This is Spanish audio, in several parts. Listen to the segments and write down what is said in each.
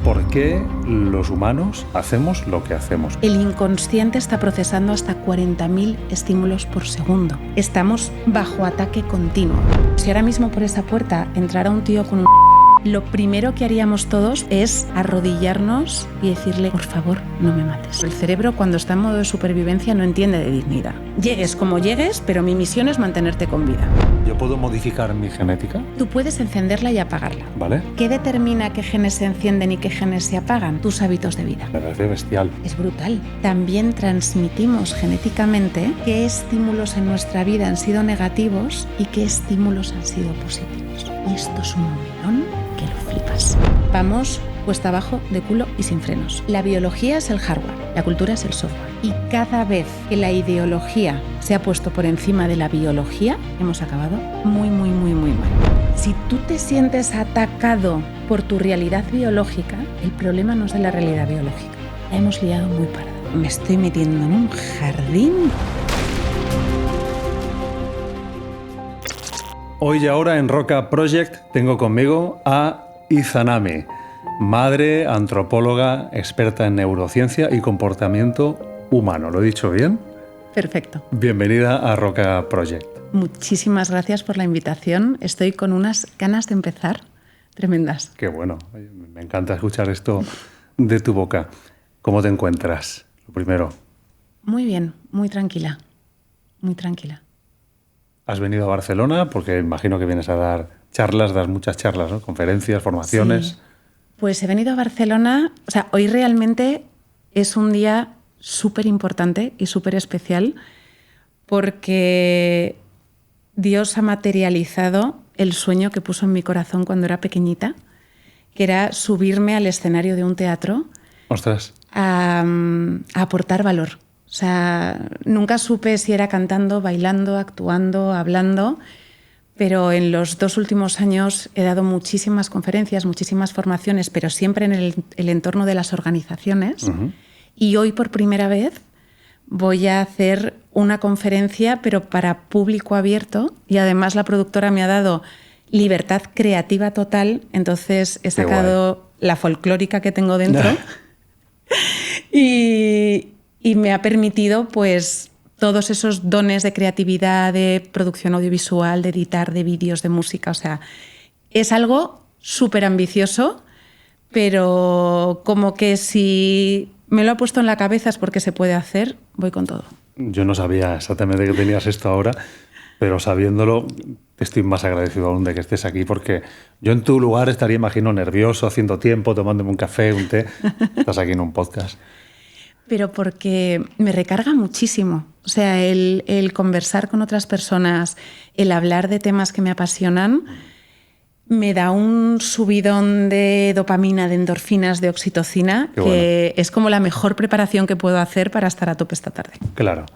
por qué los humanos hacemos lo que hacemos. El inconsciente está procesando hasta 40.000 estímulos por segundo. Estamos bajo ataque continuo. Si ahora mismo por esa puerta entrara un tío con un... Lo primero que haríamos todos es arrodillarnos y decirle, por favor, no me mates. El cerebro, cuando está en modo de supervivencia, no entiende de dignidad. Llegues como llegues, pero mi misión es mantenerte con vida. ¿Yo puedo modificar mi genética? Tú puedes encenderla y apagarla. ¿Vale? ¿Qué determina qué genes se encienden y qué genes se apagan? Tus hábitos de vida. Me parece bestial. Es brutal. También transmitimos genéticamente qué estímulos en nuestra vida han sido negativos y qué estímulos han sido positivos. Y esto es un melón que lo flipas. Vamos cuesta abajo, de culo y sin frenos. La biología es el hardware, la cultura es el software. Y cada vez que la ideología se ha puesto por encima de la biología, hemos acabado muy mal. Si tú te sientes atacado por tu realidad biológica, el problema no es de la realidad biológica. La hemos liado muy parda. Me estoy metiendo en un jardín. Hoy y ahora en Roca Project tengo conmigo a Izanami, madre, antropóloga, experta en neurociencia y comportamiento humano. ¿Lo he dicho bien? Perfecto. Bienvenida a Roca Project. Muchísimas gracias por la invitación. Estoy con unas ganas de empezar tremendas. Qué bueno. Me encanta escuchar esto de tu boca. ¿Cómo te encuentras? Lo primero. Muy bien, muy tranquila. Muy tranquila. Has venido a Barcelona porque imagino que vienes a dar charlas, das muchas charlas, ¿no? Conferencias, formaciones. Sí. Pues he venido a Barcelona. O sea, hoy realmente es un día súper importante y súper especial porque Dios ha materializado el sueño que puso en mi corazón cuando era pequeñita, que era subirme al escenario de un teatro. ¡Ostras! A aportar valor. O sea, nunca supe si era cantando, bailando, actuando, hablando, pero en los 2 últimos años he dado muchísimas conferencias, muchísimas formaciones, pero siempre en el entorno de las organizaciones. Uh-huh. Y hoy, por primera vez, voy a hacer una conferencia, pero para público abierto, y además la productora me ha dado libertad creativa total, entonces he sacado la folclórica que tengo dentro y me ha permitido, pues, todos esos dones de creatividad, de producción audiovisual, de editar, de vídeos, de música. O sea, es algo súper ambicioso, pero como que si me lo ha puesto en la cabeza es porque se puede hacer, voy con todo. Yo no sabía exactamente que tenías esto ahora, pero sabiéndolo, te estoy más agradecido aún de que estés aquí, porque yo en tu lugar estaría, imagino, nervioso, haciendo tiempo, tomándome un café, un té. Estás aquí en un podcast. Pero porque me recarga muchísimo. O sea, el conversar con otras personas, el hablar de temas que me apasionan, me da un subidón de dopamina, de endorfinas, de oxitocina, que bueno, es como la mejor preparación que puedo hacer para estar a tope esta tarde. Claro.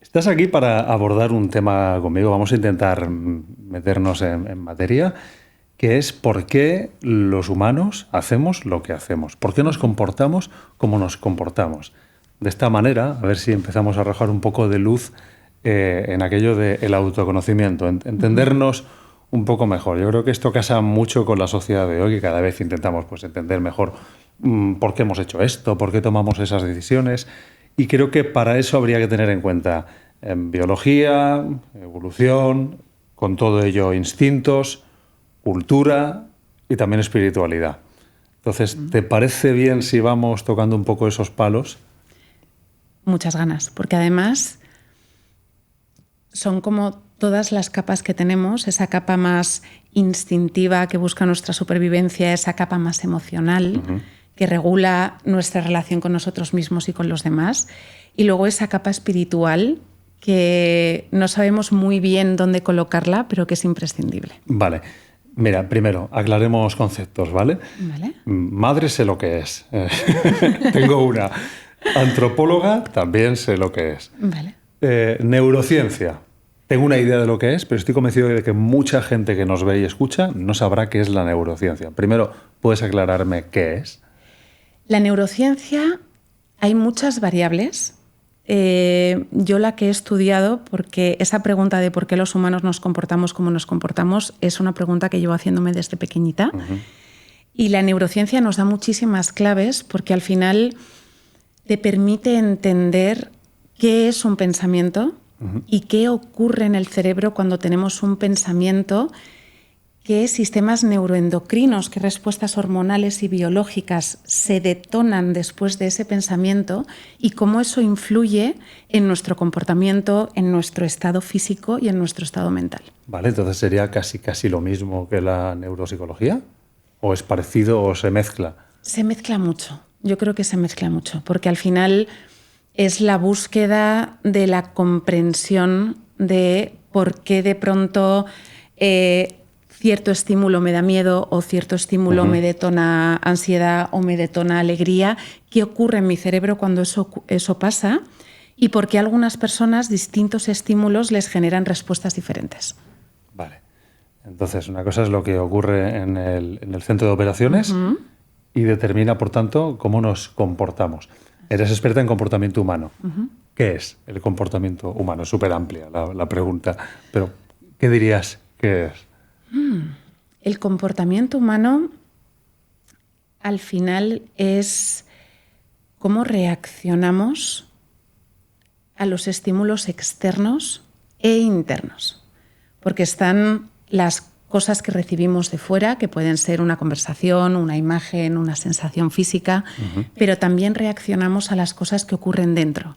Estás aquí para abordar un tema conmigo. Vamos a intentar meternos en materia, que es por qué los humanos hacemos lo que hacemos. ¿Por qué nos comportamos como nos comportamos? De esta manera, a ver si empezamos a arrojar un poco de luz en aquello del autoconocimiento, entendernos un poco mejor. Yo creo que esto casa mucho con la sociedad de hoy, que cada vez intentamos, pues, entender mejor por qué hemos hecho esto, por qué tomamos esas decisiones. Y creo que para eso habría que tener en cuenta biología, evolución, con todo ello instintos, cultura y también espiritualidad. Entonces, ¿te parece bien si vamos tocando un poco esos palos? Muchas ganas, porque además son como todas las capas que tenemos, esa capa más instintiva que busca nuestra supervivencia, esa capa más emocional, uh-huh, que regula nuestra relación con nosotros mismos y con los demás, y luego esa capa espiritual que no sabemos muy bien dónde colocarla, pero que es imprescindible. Vale. Mira, primero, aclaremos conceptos, ¿vale? Vale. Madre sé lo que es. Tengo una. Antropóloga también sé lo que es. Vale. Neurociencia. Tengo una idea de lo que es, pero estoy convencido de que mucha gente que nos ve y escucha no sabrá qué es la neurociencia. Primero, ¿puedes aclararme qué es? La neurociencia, hay muchas variables. Yo la que he estudiado, porque esa pregunta de por qué los humanos nos comportamos como nos comportamos es una pregunta que llevo haciéndome desde pequeñita. Uh-huh. Y la neurociencia nos da muchísimas claves porque al final te permite entender qué es un pensamiento y qué ocurre en el cerebro cuando tenemos un pensamiento, qué sistemas neuroendocrinos, qué respuestas hormonales y biológicas se detonan después de ese pensamiento y cómo eso influye en nuestro comportamiento, en nuestro estado físico y en nuestro estado mental. Vale, entonces sería casi lo mismo que la neuropsicología, ¿o es parecido o se mezcla? Se mezcla mucho, yo creo que se mezcla mucho, porque al final es la búsqueda de la comprensión de por qué de pronto cierto estímulo me da miedo o cierto estímulo me detona ansiedad o me detona alegría, qué ocurre en mi cerebro cuando eso pasa y por qué a algunas personas distintos estímulos les generan respuestas diferentes. Vale. Entonces, una cosa es lo que ocurre en el centro de operaciones y determina, por tanto, cómo nos comportamos. Eres experta en comportamiento humano. ¿Qué es el comportamiento humano? Es súper amplia la pregunta, pero ¿qué dirías que es? El comportamiento humano al final es cómo reaccionamos a los estímulos externos e internos, porque están las cosas que recibimos de fuera, que pueden ser una conversación, una imagen, una sensación física, pero también reaccionamos a las cosas que ocurren dentro,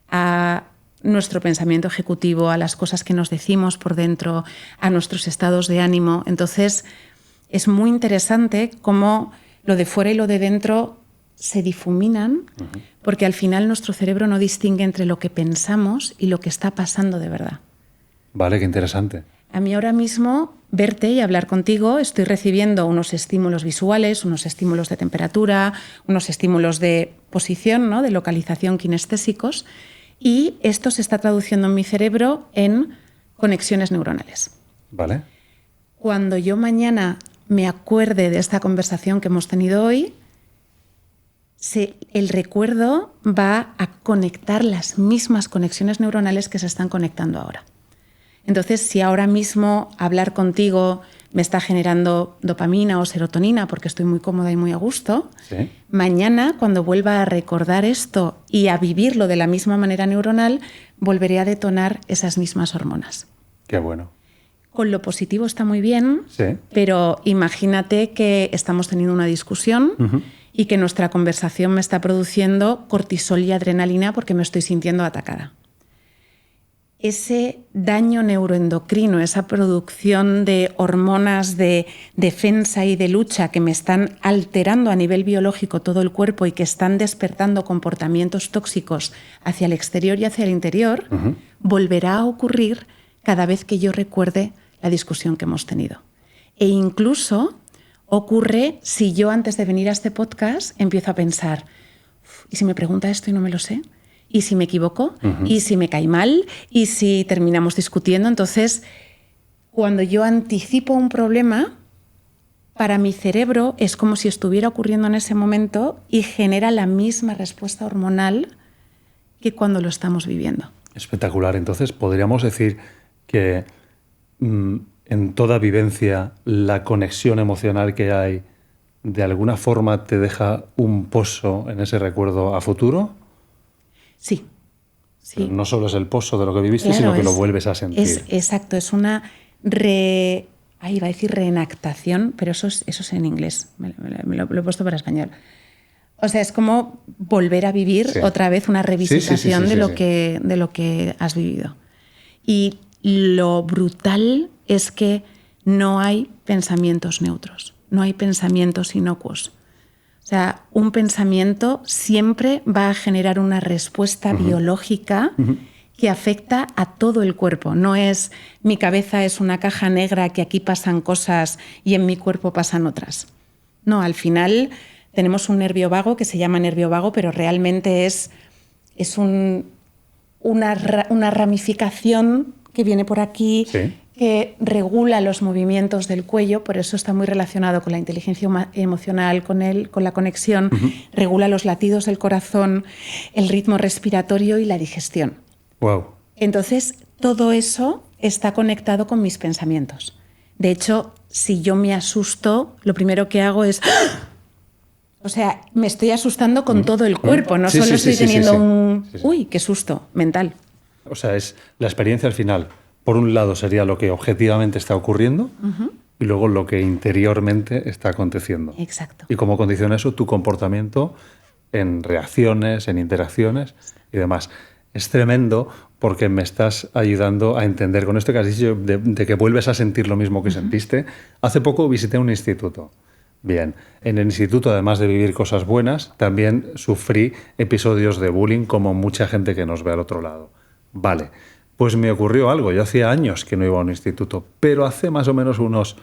a nuestro pensamiento ejecutivo, a las cosas que nos decimos por dentro, a nuestros estados de ánimo. Entonces, es muy interesante cómo lo de fuera y lo de dentro se difuminan, porque al final nuestro cerebro no distingue entre lo que pensamos y lo que está pasando de verdad. Vale, qué interesante. A mí ahora mismo, verte y hablar contigo, estoy recibiendo unos estímulos visuales, unos estímulos de temperatura, unos estímulos de posición, ¿no?, de localización kinestésicos, y esto se está traduciendo en mi cerebro en conexiones neuronales. Vale. Cuando yo mañana me acuerde de esta conversación que hemos tenido hoy, el recuerdo va a conectar las mismas conexiones neuronales que se están conectando ahora. Entonces, si ahora mismo hablar contigo me está generando dopamina o serotonina porque estoy muy cómoda y muy a gusto, ¿Sí? Mañana, cuando vuelva a recordar esto y a vivirlo de la misma manera neuronal, volveré a detonar esas mismas hormonas. Qué bueno. Con lo positivo está muy bien, Sí. pero imagínate que estamos teniendo una discusión y que nuestra conversación me está produciendo cortisol y adrenalina porque me estoy sintiendo atacada. Ese daño neuroendocrino, esa producción de hormonas de defensa y de lucha que me están alterando a nivel biológico todo el cuerpo y que están despertando comportamientos tóxicos hacia el exterior y hacia el interior, volverá a ocurrir cada vez que yo recuerde la discusión que hemos tenido. E incluso ocurre si yo antes de venir a este podcast empiezo a pensar, ¿y si me pregunta esto y no me lo sé? ¿Y si me equivoco? ¿Y si me cae mal? ¿Y si terminamos discutiendo? Entonces, cuando yo anticipo un problema, para mi cerebro es como si estuviera ocurriendo en ese momento y genera la misma respuesta hormonal que cuando lo estamos viviendo. Espectacular. Entonces, podríamos decir que en toda vivencia la conexión emocional que hay de alguna forma te deja un pozo en ese recuerdo a futuro. Sí. Pero no solo es el pozo de lo que viviste, claro, sino que lo vuelves a sentir. Exacto, es una iba a decir reenactación, pero eso es en inglés, me lo he puesto para español. O sea, es como volver a vivir otra vez una revisitación de lo que has vivido. Y lo brutal es que no hay pensamientos neutros, no hay pensamientos inocuos. O sea, un pensamiento siempre va a generar una respuesta biológica que afecta a todo el cuerpo. No es mi cabeza es una caja negra que aquí pasan cosas y en mi cuerpo pasan otras. No, al final tenemos un nervio vago que se llama nervio vago, pero realmente es una ramificación que viene por aquí, que regula los movimientos del cuello, por eso está muy relacionado con la inteligencia emocional, con la conexión, regula los latidos del corazón, el ritmo respiratorio y la digestión. Wow. Entonces, todo eso está conectado con mis pensamientos. De hecho, si yo me asusto, lo primero que hago es... O sea, me estoy asustando con todo el cuerpo, no solo estoy teniendo un... Uy, qué susto mental. O sea, es la experiencia al final. Por un lado sería lo que objetivamente está ocurriendo y luego lo que interiormente está aconteciendo. Exacto. Y cómo condiciona eso tu comportamiento en reacciones, en interacciones y demás. Es tremendo porque me estás ayudando a entender con esto que has dicho de que vuelves a sentir lo mismo que sentiste. Hace poco visité un instituto. Bien, en el instituto, además de vivir cosas buenas, también sufrí episodios de bullying como mucha gente que nos ve al otro lado. Vale, pues me ocurrió algo. Yo hacía años que no iba a un instituto, pero hace más o menos unos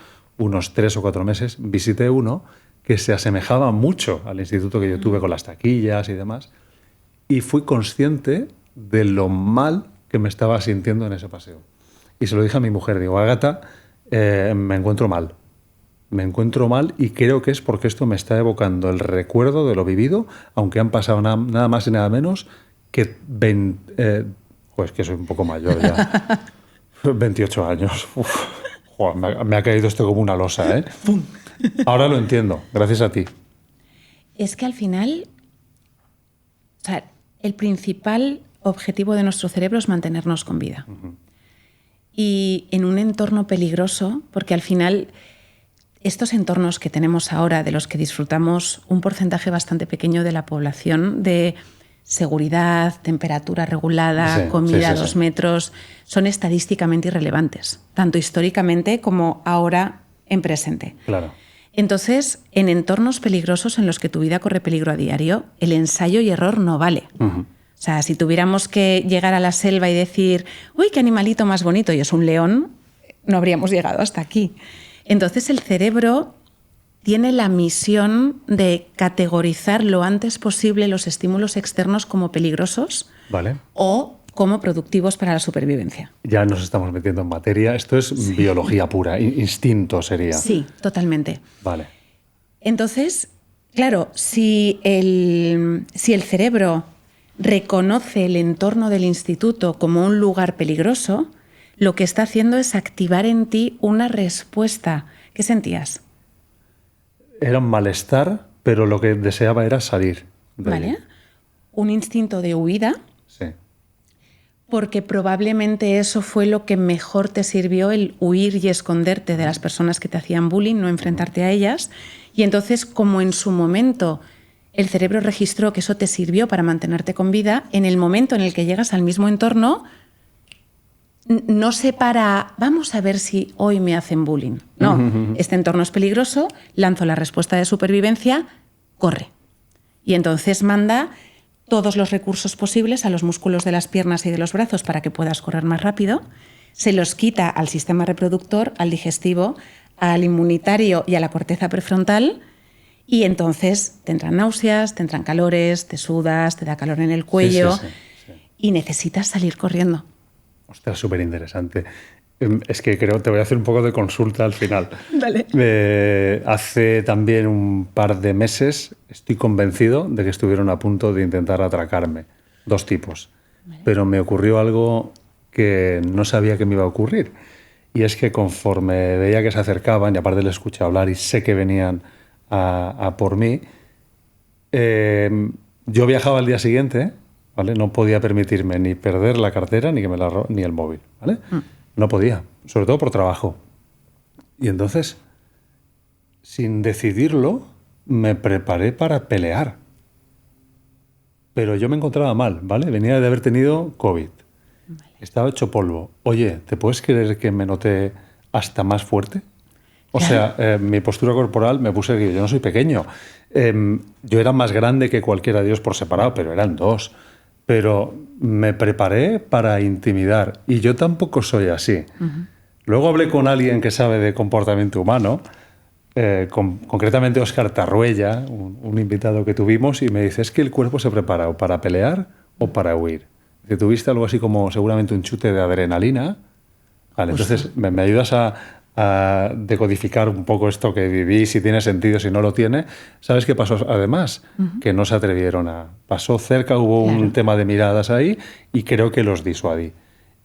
3 o 4 meses visité uno que se asemejaba mucho al instituto que yo tuve con las taquillas y demás, y fui consciente de lo mal que me estaba sintiendo en ese paseo. Y se lo dije a mi mujer, digo, Ágata, me encuentro mal. Me encuentro mal y creo que es porque esto me está evocando el recuerdo de lo vivido, aunque han pasado nada más y nada menos que pues que soy un poco mayor ya. 28 años. Uf, joder, me ha caído esto como una losa, ¿eh? Ahora lo entiendo, gracias a ti. Es que al final, o sea, el principal objetivo de nuestro cerebro es mantenernos con vida. Y en un entorno peligroso, porque al final... Estos entornos que tenemos ahora, de los que disfrutamos un porcentaje bastante pequeño de la población, de seguridad, temperatura regulada, comida a 2 metros, son estadísticamente irrelevantes, tanto históricamente como ahora en presente. Claro. Entonces, en entornos peligrosos en los que tu vida corre peligro a diario, el ensayo y error no vale. O sea, si tuviéramos que llegar a la selva y decir, uy, qué animalito más bonito, y es un león, no habríamos llegado hasta aquí. Entonces el cerebro tiene la misión de categorizar lo antes posible los estímulos externos como peligrosos, ¿vale?, o como productivos para la supervivencia. Ya nos estamos metiendo en materia. Esto es biología pura, instinto sería. Sí, totalmente. Vale. Entonces, claro, si el cerebro reconoce el entorno del instituto como un lugar peligroso, lo que está haciendo es activar en ti una respuesta. ¿Qué sentías? Era un malestar, pero lo que deseaba era salir. ¿Vale? Un instinto de huida. Sí. Porque probablemente eso fue lo que mejor te sirvió, el huir y esconderte de las personas que te hacían bullying, no enfrentarte a ellas. Y entonces, como en su momento el cerebro registró que eso te sirvió para mantenerte con vida, en el momento en el que llegas al mismo entorno, no se para, vamos a ver si hoy me hacen bullying. No, este entorno es peligroso, lanzo la respuesta de supervivencia, corre. Y entonces manda todos los recursos posibles a los músculos de las piernas y de los brazos para que puedas correr más rápido, se los quita al sistema reproductor, al digestivo, al inmunitario y a la corteza prefrontal, y entonces te entran náuseas, te entran calores, te sudas, te da calor en el cuello y necesitas salir corriendo. Ostras, súper interesante. Es que creo que te voy a hacer un poco de consulta al final. Dale. Hace también un par de meses estoy convencido de que estuvieron a punto de intentar atracarme. 2 tipos. Vale. Pero me ocurrió algo que no sabía que me iba a ocurrir. Y es que conforme veía que se acercaban, y aparte les escuché hablar y sé que venían a por mí, yo viajaba al día siguiente, ¿vale? No podía permitirme ni perder la cartera ni que ni el móvil, ¿vale? No podía, sobre todo por trabajo. Y entonces, sin decidirlo, me preparé para pelear. Pero yo me encontraba mal, ¿vale? Venía de haber tenido COVID. Vale. Estaba hecho polvo. Oye, ¿te puedes creer que me noté hasta más fuerte? O sea, mi postura corporal, me puse que yo no soy pequeño. Yo era más grande que cualquiera de ellos por separado, pero eran 2. Pero me preparé para intimidar y yo tampoco soy así. Luego hablé con alguien que sabe de comportamiento humano, concretamente Óscar Tarruella, un invitado que tuvimos, y me dice, es que el cuerpo se prepara o para pelear o para huir. Que tuviste algo así como seguramente un chute de adrenalina. Vale, entonces me ayudas a decodificar un poco esto que viví, si tiene sentido, si no lo tiene. ¿Sabes qué pasó además? Que no se atrevieron a... Pasó cerca, hubo un tema de miradas ahí y creo que los disuadí.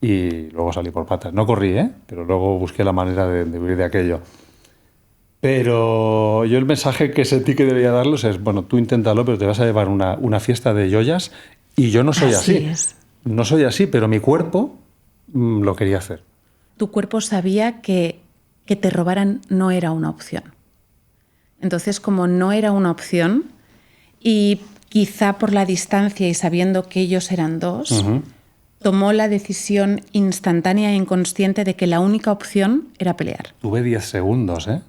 Y luego salí por patas. No corrí, pero luego busqué la manera de huir de aquello. Pero yo el mensaje que sentí que debía darlos es, bueno, tú inténtalo, pero te vas a llevar una fiesta de joyas y yo no soy así. Es. No soy así, pero mi cuerpo lo quería hacer. Tu cuerpo sabía que te robaran no era una opción. Entonces, como no era una opción, y quizá por la distancia y sabiendo que ellos eran dos, tomó la decisión instantánea e inconsciente de que la única opción era pelear. Tuve 10 segundos, ¿eh?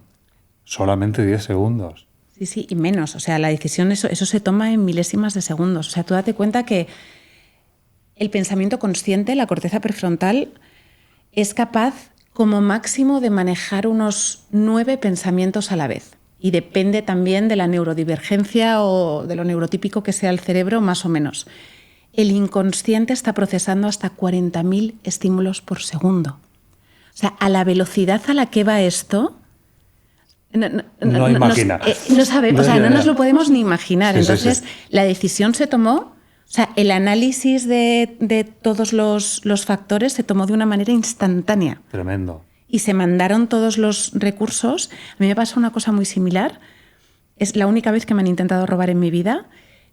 Solamente 10 segundos. Sí, sí, y menos. O sea, la decisión, eso se toma en milésimas de segundos. O sea, tú date cuenta que el pensamiento consciente, la corteza prefrontal, es capaz como máximo de manejar unos 9 pensamientos a la vez. Y depende también de la neurodivergencia o de lo neurotípico que sea el cerebro, más o menos. El inconsciente está procesando hasta 40.000 estímulos por segundo. O sea, a la velocidad a la que va esto... No hay máquina. No sabemos, o sea, no nos lo podemos ni imaginar. Sí, Entonces, sí, sí. la decisión se tomó, o sea, el análisis de todos los factores se tomó de una manera instantánea. Tremendo. Y se mandaron todos los recursos. A mí me pasó una cosa muy similar. Es la única vez que me han intentado robar en mi vida,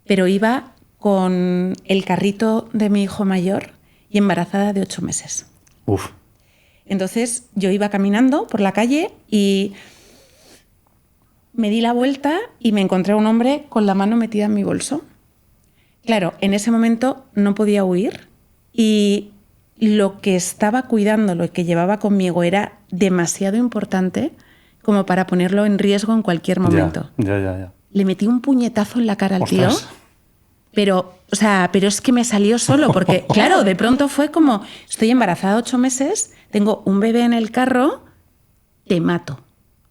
pero iba con el carrito de mi hijo mayor y embarazada de 8 meses. Uf. Entonces yo iba caminando por la calle y me di la vuelta y me encontré a un hombre con la mano metida en mi bolso. Claro, en ese momento no podía huir y lo que estaba cuidando, lo que llevaba conmigo era demasiado importante como para ponerlo en riesgo en cualquier momento. Ya. Le metí un puñetazo en la cara al tío, Ostras. pero es que me salió solo, porque claro, de pronto fue como, estoy embarazada 8 meses, tengo un bebé en el carro, te mato.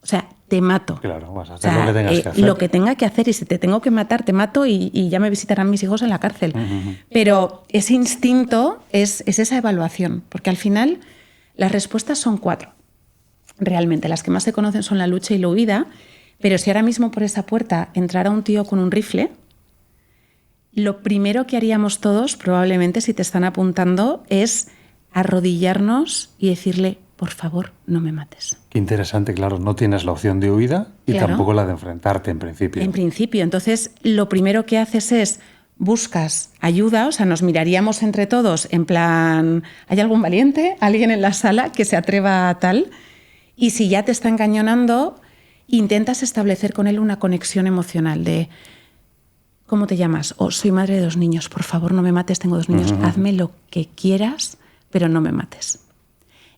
O sea, te mato. Claro, vas a hacer lo que tengas que hacer. Lo que tenga que hacer, y si te tengo que matar, te mato y ya me visitarán mis hijos en la cárcel. Pero ese instinto es esa evaluación, porque al final las respuestas son 4. Realmente, las que más se conocen son la lucha y la huida, pero si ahora mismo por esa puerta entrara un tío con un rifle, lo primero que haríamos todos, probablemente si te están apuntando, es arrodillarnos y decirle, por favor, no me mates. Qué interesante, claro, no tienes la opción de huida y Claro. tampoco la de enfrentarte en principio. En principio, entonces lo primero que haces es buscas ayuda, o sea, nos miraríamos entre todos en plan, ¿hay algún valiente? ¿Alguien en la sala que se atreva a tal? Y si ya te está encañonando, intentas establecer con él una conexión emocional de ¿cómo te llamas? O soy madre de 2 niños, por favor, no me mates, tengo 2 niños, hazme lo que quieras, pero no me mates.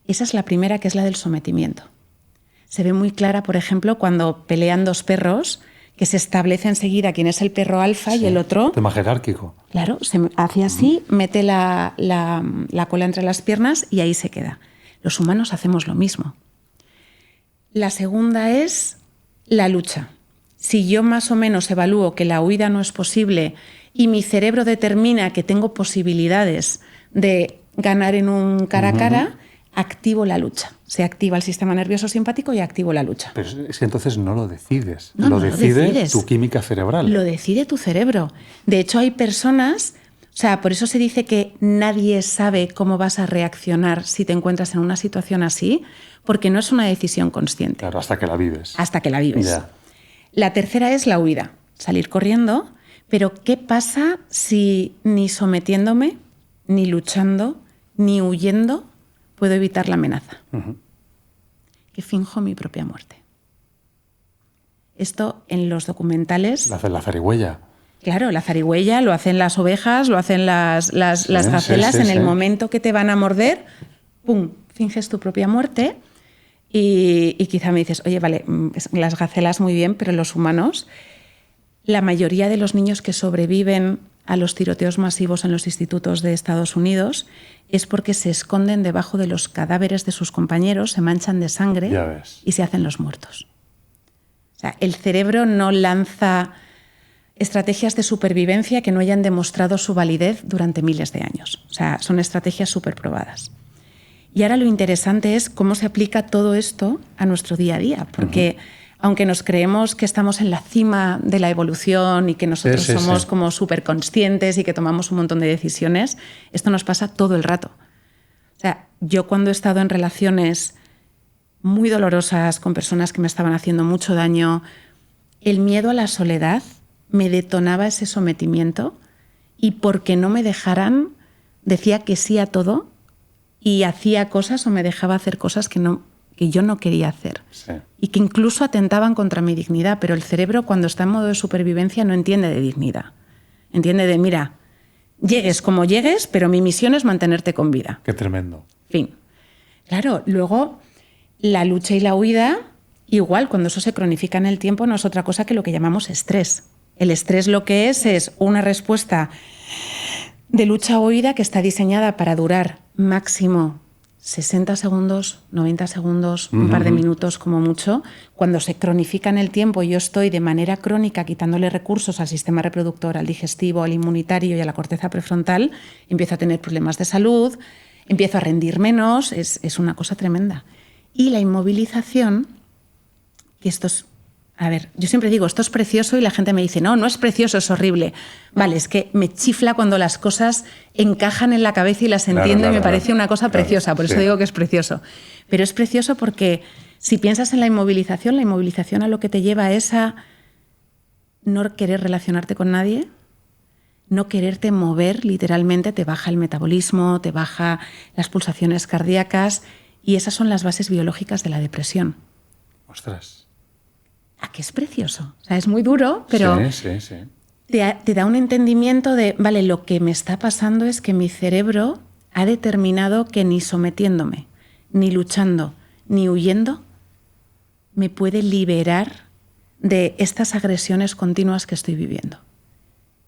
Esa es la primera, que es la del sometimiento. Se ve muy clara, por ejemplo, cuando pelean 2 perros, que se establece enseguida quién es el perro alfa y el otro. Tema jerárquico. Claro, se hace así, mete la cola entre las piernas y ahí se queda. Los humanos hacemos lo mismo. La segunda es la lucha. Si yo más o menos evalúo que la huida no es posible y mi cerebro determina que tengo posibilidades de ganar en un cara a cara, activo la lucha. Se activa el sistema nervioso simpático y activo la lucha. Pero es que entonces no lo decides. No, lo no lo decide decides. tu química cerebral. Lo decide tu cerebro. De hecho, hay personas, o sea, por eso se dice que nadie sabe cómo vas a reaccionar si te encuentras en una situación así, porque no es una decisión consciente. Claro, hasta que la vives. Hasta que la vives. Ya. La tercera es la huida, salir corriendo, pero ¿qué pasa si ni sometiéndome, ni luchando, ni huyendo puedo evitar la amenaza? Que finjo mi propia muerte. Esto en los documentales... La zarigüeya. Claro, la zarigüeya, lo hacen las ovejas, lo hacen las gacelas. sí, En el sí. momento que te van a morder, ¡pum!, finges tu propia muerte. Y quizá me dices, oye, vale, las gacelas muy bien, pero los humanos, la mayoría de los niños que sobreviven a los tiroteos masivos en los institutos de Estados Unidos es porque se esconden debajo de los cadáveres de sus compañeros, se manchan de sangre Ya ves. y se hacen los muertos. O sea, el cerebro no lanza estrategias de supervivencia que no hayan demostrado su validez durante miles de años. O sea, son estrategias súper probadas. Y ahora lo interesante es cómo se aplica todo esto a nuestro día a día, porque aunque nos creemos que estamos en la cima de la evolución y que nosotros somos como súper conscientes y que tomamos un montón de decisiones, esto nos pasa todo el rato. O sea, yo cuando he estado en relaciones muy dolorosas con personas que me estaban haciendo mucho daño. El miedo a la soledad me detonaba ese sometimiento y porque no me dejaran decía que sí a todo y hacía cosas o me dejaba hacer cosas que yo no quería hacer. Sí. Y que incluso atentaban contra mi dignidad, pero el cerebro cuando está en modo de supervivencia no entiende de dignidad. Entiende de, mira, llegues como llegues, pero mi misión es mantenerte con vida. Qué tremendo. Fin. Claro, luego la lucha y la huida, igual, cuando eso se cronifica en el tiempo, no es otra cosa que lo que llamamos estrés. El estrés lo que es una respuesta de lucha o huida que está diseñada para durar máximo 60 segundos, 90 segundos, un par de minutos como mucho. Cuando se cronifica en el tiempo y yo estoy de manera crónica quitándole recursos al sistema reproductor, al digestivo, al inmunitario y a la corteza prefrontal, empiezo a tener problemas de salud, empiezo a rendir menos, es una cosa tremenda. Y la inmovilización, que esto es... A ver, yo siempre digo, esto es precioso y la gente me dice, no, no es precioso, es horrible. Vale, es que me chifla cuando las cosas encajan en la cabeza y las entiendo y me parece una cosa preciosa, por eso digo que es precioso. Pero es precioso porque si piensas en la inmovilización a lo que te lleva es a no querer relacionarte con nadie, no quererte mover literalmente, te baja el metabolismo, te baja las pulsaciones cardíacas y esas son las bases biológicas de la depresión. Ostras. ¿A qué es precioso? O sea, es muy duro, pero sí. te da un entendimiento de, vale, lo que me está pasando es que mi cerebro ha determinado que ni sometiéndome, ni luchando, ni huyendo, me puede liberar de estas agresiones continuas que estoy viviendo.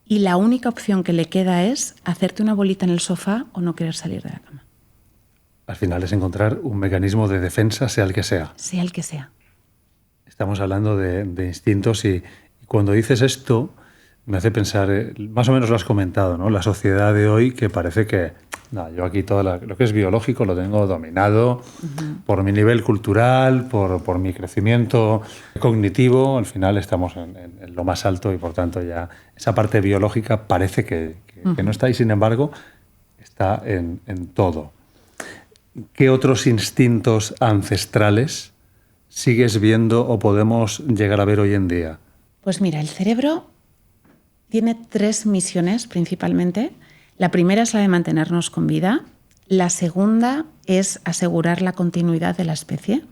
Y la única opción que le queda es hacerte una bolita en el sofá o no querer salir de la cama. Al final es encontrar un mecanismo de defensa, sea el que sea. Sea el que sea. Estamos hablando de instintos y cuando dices esto me hace pensar, más o menos lo has comentado, ¿no? La sociedad de hoy que parece que, no, yo aquí todo lo que es biológico lo tengo dominado por mi nivel cultural, por mi crecimiento cognitivo. Al final estamos en lo más alto y por tanto ya esa parte biológica parece que no está y sin embargo está en todo. ¿Qué otros instintos ancestrales sigues viendo o podemos llegar a ver hoy en día? Pues mira, el cerebro tiene 3 misiones principalmente. La primera es la de mantenernos con vida. La segunda es asegurar la continuidad de la especie.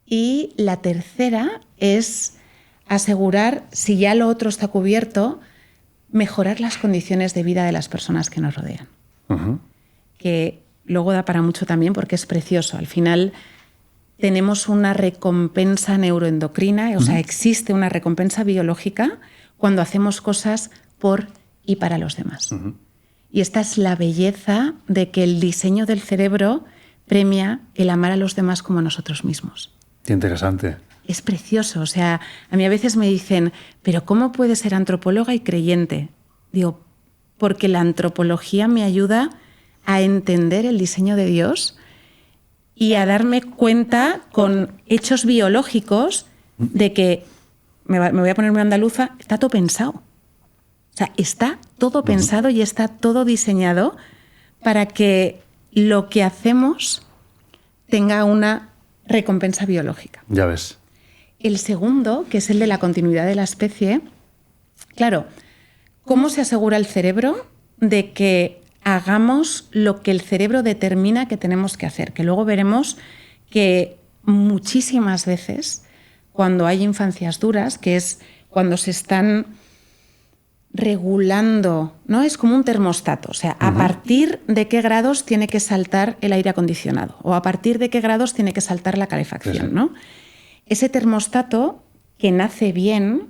Y la tercera es asegurar, si ya lo otro está cubierto, mejorar las condiciones de vida de las personas que nos rodean. Que luego da para mucho también porque es precioso. Al final tenemos una recompensa neuroendocrina, o sea, existe una recompensa biológica cuando hacemos cosas por y para los demás. Y esta es la belleza de que el diseño del cerebro premia el amar a los demás como a nosotros mismos. Qué interesante. Es precioso. O sea, a mí a veces me dicen, ¿pero cómo puedes ser antropóloga y creyente? Digo, porque la antropología me ayuda a entender el diseño de Dios y a darme cuenta con hechos biológicos de que, me voy a poner muy andaluza, está todo pensado. O sea, está todo pensado y está todo diseñado para que lo que hacemos tenga una recompensa biológica. Ya ves. El segundo, que es el de la continuidad de la especie, claro, ¿cómo se asegura el cerebro de que hagamos lo que el cerebro determina que tenemos que hacer? Que luego veremos que muchísimas veces cuando hay infancias duras, que es cuando se están regulando, ¿no? Es como un termostato, o sea, a partir de qué grados tiene que saltar el aire acondicionado o a partir de qué grados tiene que saltar la calefacción, ¿no? Ese termostato que nace bien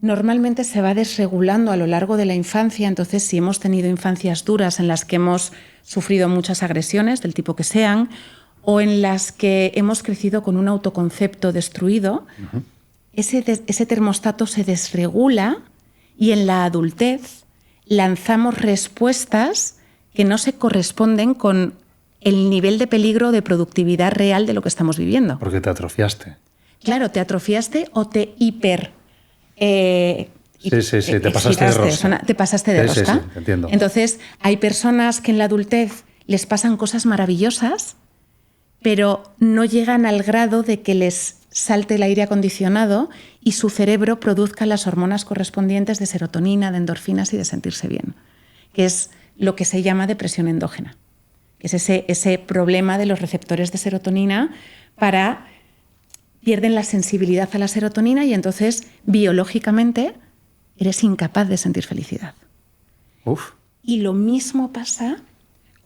normalmente se va desregulando a lo largo de la infancia. Entonces, si hemos tenido infancias duras en las que hemos sufrido muchas agresiones, del tipo que sean, o en las que hemos crecido con un autoconcepto destruido, ese termostato se desregula y en la adultez lanzamos respuestas que no se corresponden con el nivel de peligro de productividad real de lo que estamos viviendo. Porque te atrofiaste. Claro, te atrofiaste o te te pasaste de rosca. Te pasaste de rosca. Sí, entiendo. Entonces, hay personas que en la adultez les pasan cosas maravillosas, pero no llegan al grado de que les salte el aire acondicionado y su cerebro produzca las hormonas correspondientes de serotonina, de endorfinas y de sentirse bien, que es lo que se llama depresión endógena, que es ese problema de los receptores de serotonina pierden la sensibilidad a la serotonina y entonces biológicamente eres incapaz de sentir felicidad. Uf. Y lo mismo pasa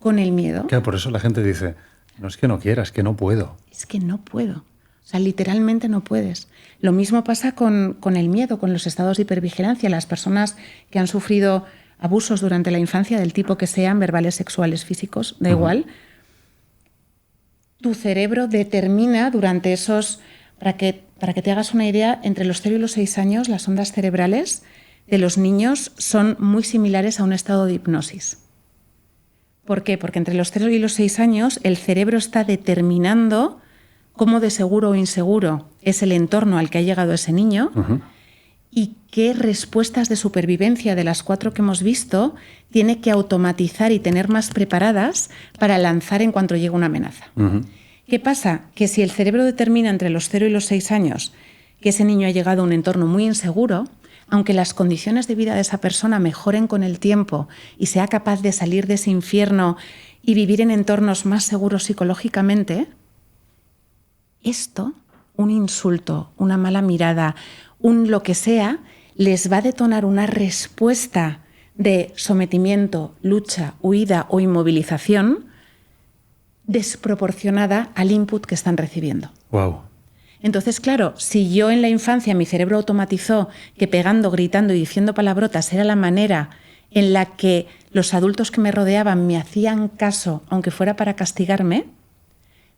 con el miedo. Claro, por eso la gente dice, no es que no quiera, es que no puedo. Es que no puedo. O sea, literalmente no puedes. Lo mismo pasa con el miedo, con los estados de hipervigilancia. Las personas que han sufrido abusos durante la infancia, del tipo que sean, verbales, sexuales, físicos, da igual, tu cerebro determina durante esos... Para que te hagas una idea, entre los 0 y los 6 años, las ondas cerebrales de los niños son muy similares a un estado de hipnosis. ¿Por qué? Porque entre los 0 y los 6 años el cerebro está determinando cómo de seguro o inseguro es el entorno al que ha llegado ese niño y qué respuestas de supervivencia de las 4 que hemos visto tiene que automatizar y tener más preparadas para lanzar en cuanto llegue una amenaza. ¿Qué pasa? Que si el cerebro determina entre los 0 y los 6 años que ese niño ha llegado a un entorno muy inseguro, aunque las condiciones de vida de esa persona mejoren con el tiempo y sea capaz de salir de ese infierno y vivir en entornos más seguros psicológicamente, esto, un insulto, una mala mirada, un lo que sea, les va a detonar una respuesta de sometimiento, lucha, huida o inmovilización desproporcionada al input que están recibiendo. Wow. Entonces, claro, si yo en la infancia mi cerebro automatizó que pegando, gritando y diciendo palabrotas era la manera en la que los adultos que me rodeaban me hacían caso, aunque fuera para castigarme,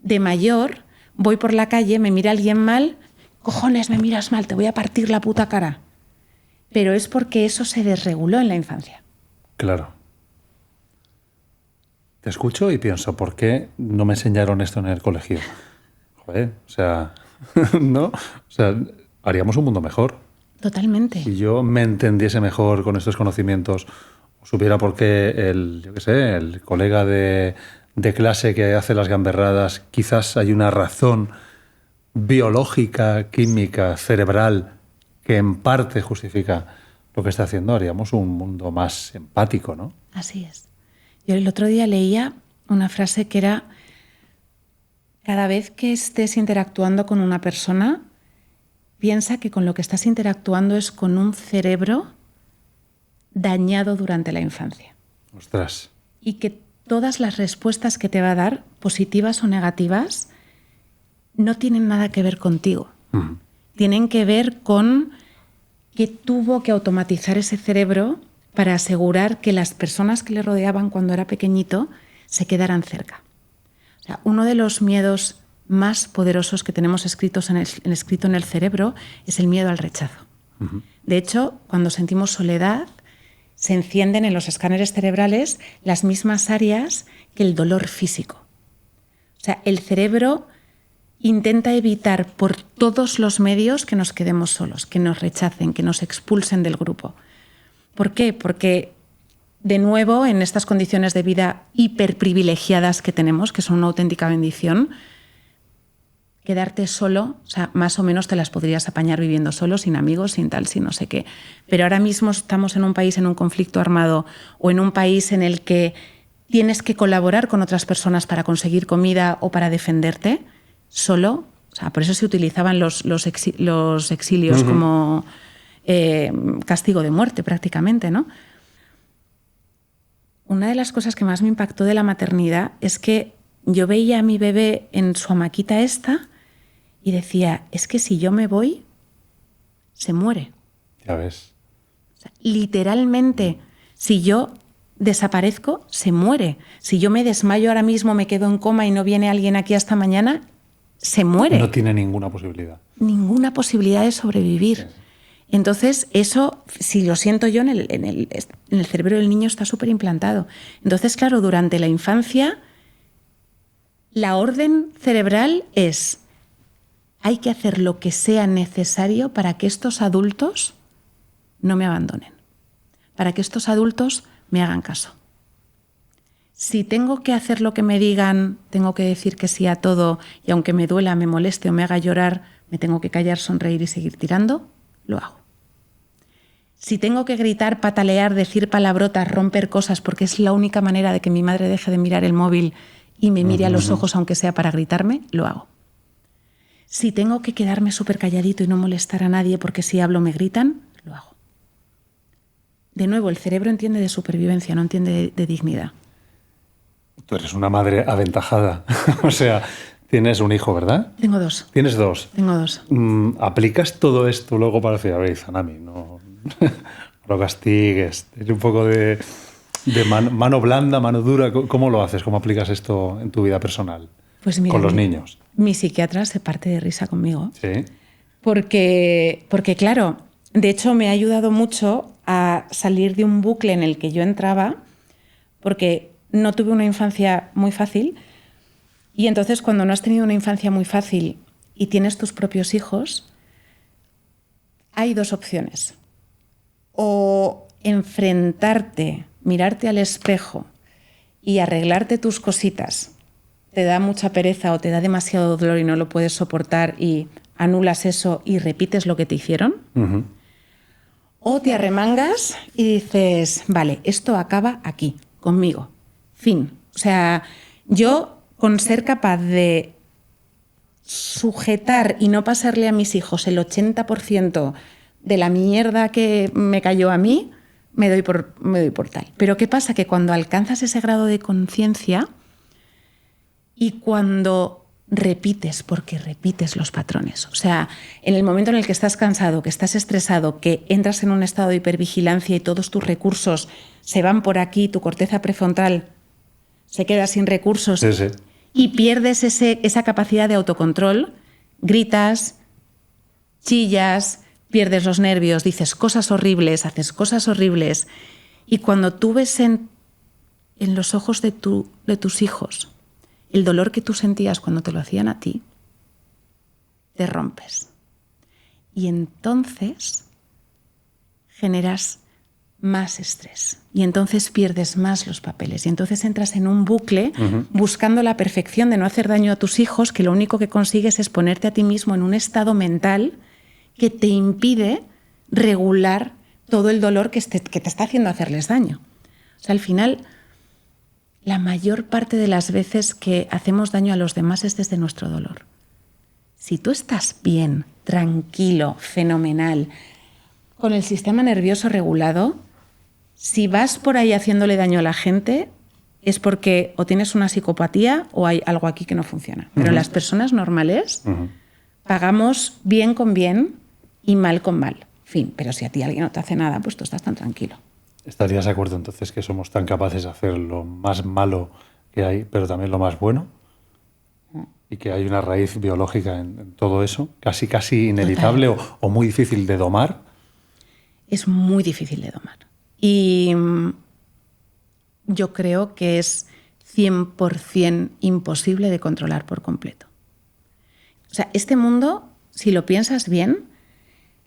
de mayor voy por la calle, me mira alguien mal, cojones, me miras mal, te voy a partir la puta cara. Pero es porque eso se desreguló en la infancia. Claro. Te escucho y pienso, ¿por qué no me enseñaron esto en el colegio? Joder, o sea, ¿no? O sea, haríamos un mundo mejor. Totalmente. Si yo me entendiese mejor con estos conocimientos, o supiera por qué el colega de clase que hace las gamberradas, quizás hay una razón biológica, química, cerebral, que en parte justifica lo que está haciendo, haríamos un mundo más empático, ¿no? Así es. Yo el otro día leía una frase que era: cada vez que estés interactuando con una persona, piensa que con lo que estás interactuando es con un cerebro dañado durante la infancia. Ostras. Y que todas las respuestas que te va a dar, positivas o negativas, no tienen nada que ver contigo. Tienen que ver con qué tuvo que automatizar ese cerebro para asegurar que las personas que le rodeaban cuando era pequeñito se quedaran cerca. O sea, uno de los miedos más poderosos que tenemos escrito en el cerebro es el miedo al rechazo. De hecho, cuando sentimos soledad, se encienden en los escáneres cerebrales las mismas áreas que el dolor físico. O sea, el cerebro intenta evitar por todos los medios que nos quedemos solos, que nos rechacen, que nos expulsen del grupo. ¿Por qué? Porque, de nuevo, en estas condiciones de vida hiperprivilegiadas que tenemos, que son una auténtica bendición, quedarte solo, o sea, más o menos te las podrías apañar viviendo solo, sin amigos, sin tal, sin no sé qué. Pero ahora mismo estamos en un país en un conflicto armado o en un país en el que tienes que colaborar con otras personas para conseguir comida o para defenderte, solo. O sea, por eso se utilizaban los exilios como castigo de muerte prácticamente, ¿no? Una de las cosas que más me impactó de la maternidad es que yo veía a mi bebé en su hamaquita esta y decía, es que si yo me voy, se muere. Ya ves. O sea, literalmente, si yo desaparezco, se muere. Si yo me desmayo ahora mismo, me quedo en coma y no viene alguien aquí hasta mañana, se muere. No tiene ninguna posibilidad. Ninguna posibilidad de sobrevivir. Sí. Entonces, eso, si lo siento yo, en el cerebro del niño está súper implantado. Entonces, claro, durante la infancia, la orden cerebral es: hay que hacer lo que sea necesario para que estos adultos no me abandonen, para que estos adultos me hagan caso. Si tengo que hacer lo que me digan, tengo que decir que sí a todo y aunque me duela, me moleste o me haga llorar, me tengo que callar, sonreír y seguir tirando, lo hago. Si tengo que gritar, patalear, decir palabrotas, romper cosas porque es la única manera de que mi madre deje de mirar el móvil y me mire a los ojos aunque sea para gritarme, lo hago. Si tengo que quedarme súper calladito y no molestar a nadie porque si hablo me gritan, lo hago. De nuevo, el cerebro entiende de supervivencia, no entiende de dignidad. Tú eres una madre aventajada. O sea, tienes un hijo, ¿verdad? Tengo 2. Tienes 2. Tengo 2. ¿Aplicas todo esto luego para decir, a ver, Izanami, no lo castigues? Tienes un poco de mano blanda, mano dura. ¿Cómo lo haces? ¿Cómo aplicas esto en tu vida personal? Pues mira, con los niños. Mi psiquiatra se parte de risa conmigo. Sí. Porque, claro, de hecho me ha ayudado mucho a salir de un bucle en el que yo entraba, porque no tuve una infancia muy fácil. Y entonces cuando no has tenido una infancia muy fácil y tienes tus propios hijos, hay 2 opciones. O enfrentarte, mirarte al espejo y arreglarte tus cositas. Te da mucha pereza o te da demasiado dolor y no lo puedes soportar y anulas eso y repites lo que te hicieron. Uh-huh. O te arremangas y dices, vale, esto acaba aquí, conmigo. Fin. O sea, yo con ser capaz de sujetar y no pasarle a mis hijos el 80% de la mierda que me cayó a mí, me doy por tal. Pero ¿qué pasa? Que cuando alcanzas ese grado de conciencia y cuando repites, porque repites los patrones, o sea, en el momento en el que estás cansado, que estás estresado, que entras en un estado de hipervigilancia y todos tus recursos se van por aquí, tu corteza prefrontal se queda sin recursos, sí, sí, y pierdes esa capacidad de autocontrol, gritas, chillas, pierdes los nervios, dices cosas horribles, haces cosas horribles, y cuando tú ves en los ojos de tus hijos el dolor que tú sentías cuando te lo hacían a ti, te rompes. Y entonces generas más estrés. Y entonces pierdes más los papeles. Y entonces entras en un bucle buscando la perfección de no hacer daño a tus hijos, que lo único que consigues es ponerte a ti mismo en un estado mental que te impide regular todo el dolor que te está haciendo hacerles daño. O sea, al final, la mayor parte de las veces que hacemos daño a los demás es desde nuestro dolor. Si tú estás bien, tranquilo, fenomenal, con el sistema nervioso regulado, si vas por ahí haciéndole daño a la gente, es porque o tienes una psicopatía o hay algo aquí que no funciona. Pero las personas normales pagamos bien con bien y mal con mal. Fin, pero si a ti alguien no te hace nada, pues tú estás tan tranquilo. ¿Estarías de acuerdo entonces que somos tan capaces de hacer lo más malo que hay, pero también lo más bueno? Y que hay una raíz biológica en todo eso, casi inevitable o muy difícil de domar. Es muy difícil de domar. Y yo creo que es 100% imposible de controlar por completo. O sea, este mundo, si lo piensas bien,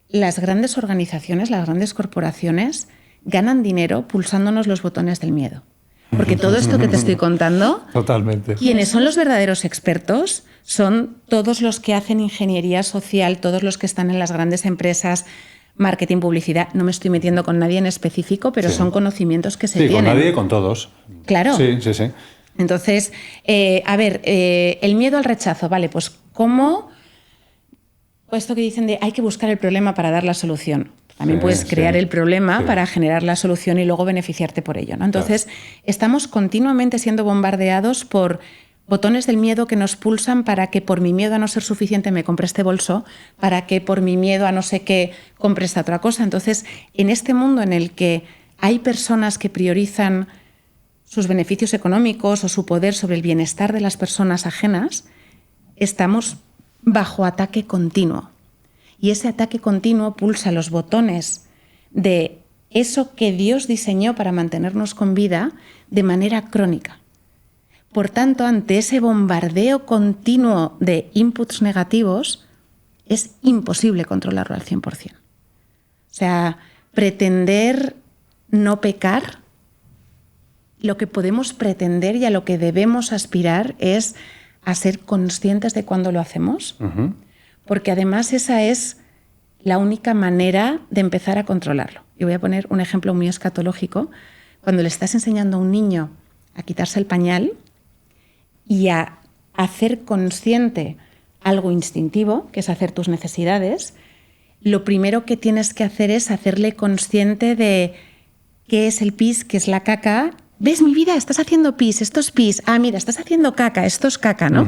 las grandes organizaciones, las grandes corporaciones ganan dinero pulsándonos los botones del miedo. Porque todo esto que te estoy contando, totalmente, quienes son los verdaderos expertos son todos los que hacen ingeniería social, todos los que están en las grandes empresas, marketing, publicidad. No me estoy metiendo con nadie en específico, pero son conocimientos que se tienen. Sí, con nadie y con todos. Claro. Sí. Entonces, el miedo al rechazo, vale, pues ¿cómo? Pues esto que dicen de hay que buscar el problema para dar la solución. También puedes crear el problema para generar la solución y luego beneficiarte por ello, ¿no? Entonces, estamos continuamente siendo bombardeados por botones del miedo que nos pulsan para que por mi miedo a no ser suficiente me compre este bolso, para que por mi miedo a no sé qué compre esta otra cosa. Entonces, en este mundo en el que hay personas que priorizan sus beneficios económicos o su poder sobre el bienestar de las personas ajenas, estamos bajo ataque continuo. Y ese ataque continuo pulsa los botones de eso que Dios diseñó para mantenernos con vida de manera crónica. Por tanto, ante ese bombardeo continuo de inputs negativos, es imposible controlarlo al 100%. O sea, pretender no pecar lo que podemos pretender y a lo que debemos aspirar es a ser conscientes de cuándo lo hacemos, porque además esa es la única manera de empezar a controlarlo. Y voy a poner un ejemplo muy escatológico. Cuando le estás enseñando a un niño a quitarse el pañal y a hacer consciente algo instintivo, que es hacer tus necesidades, lo primero que tienes que hacer es hacerle consciente de qué es el pis, qué es la caca. ¿Ves, mi vida? Estás haciendo pis, esto es pis. Ah, mira, estás haciendo caca, esto es caca, ¿no?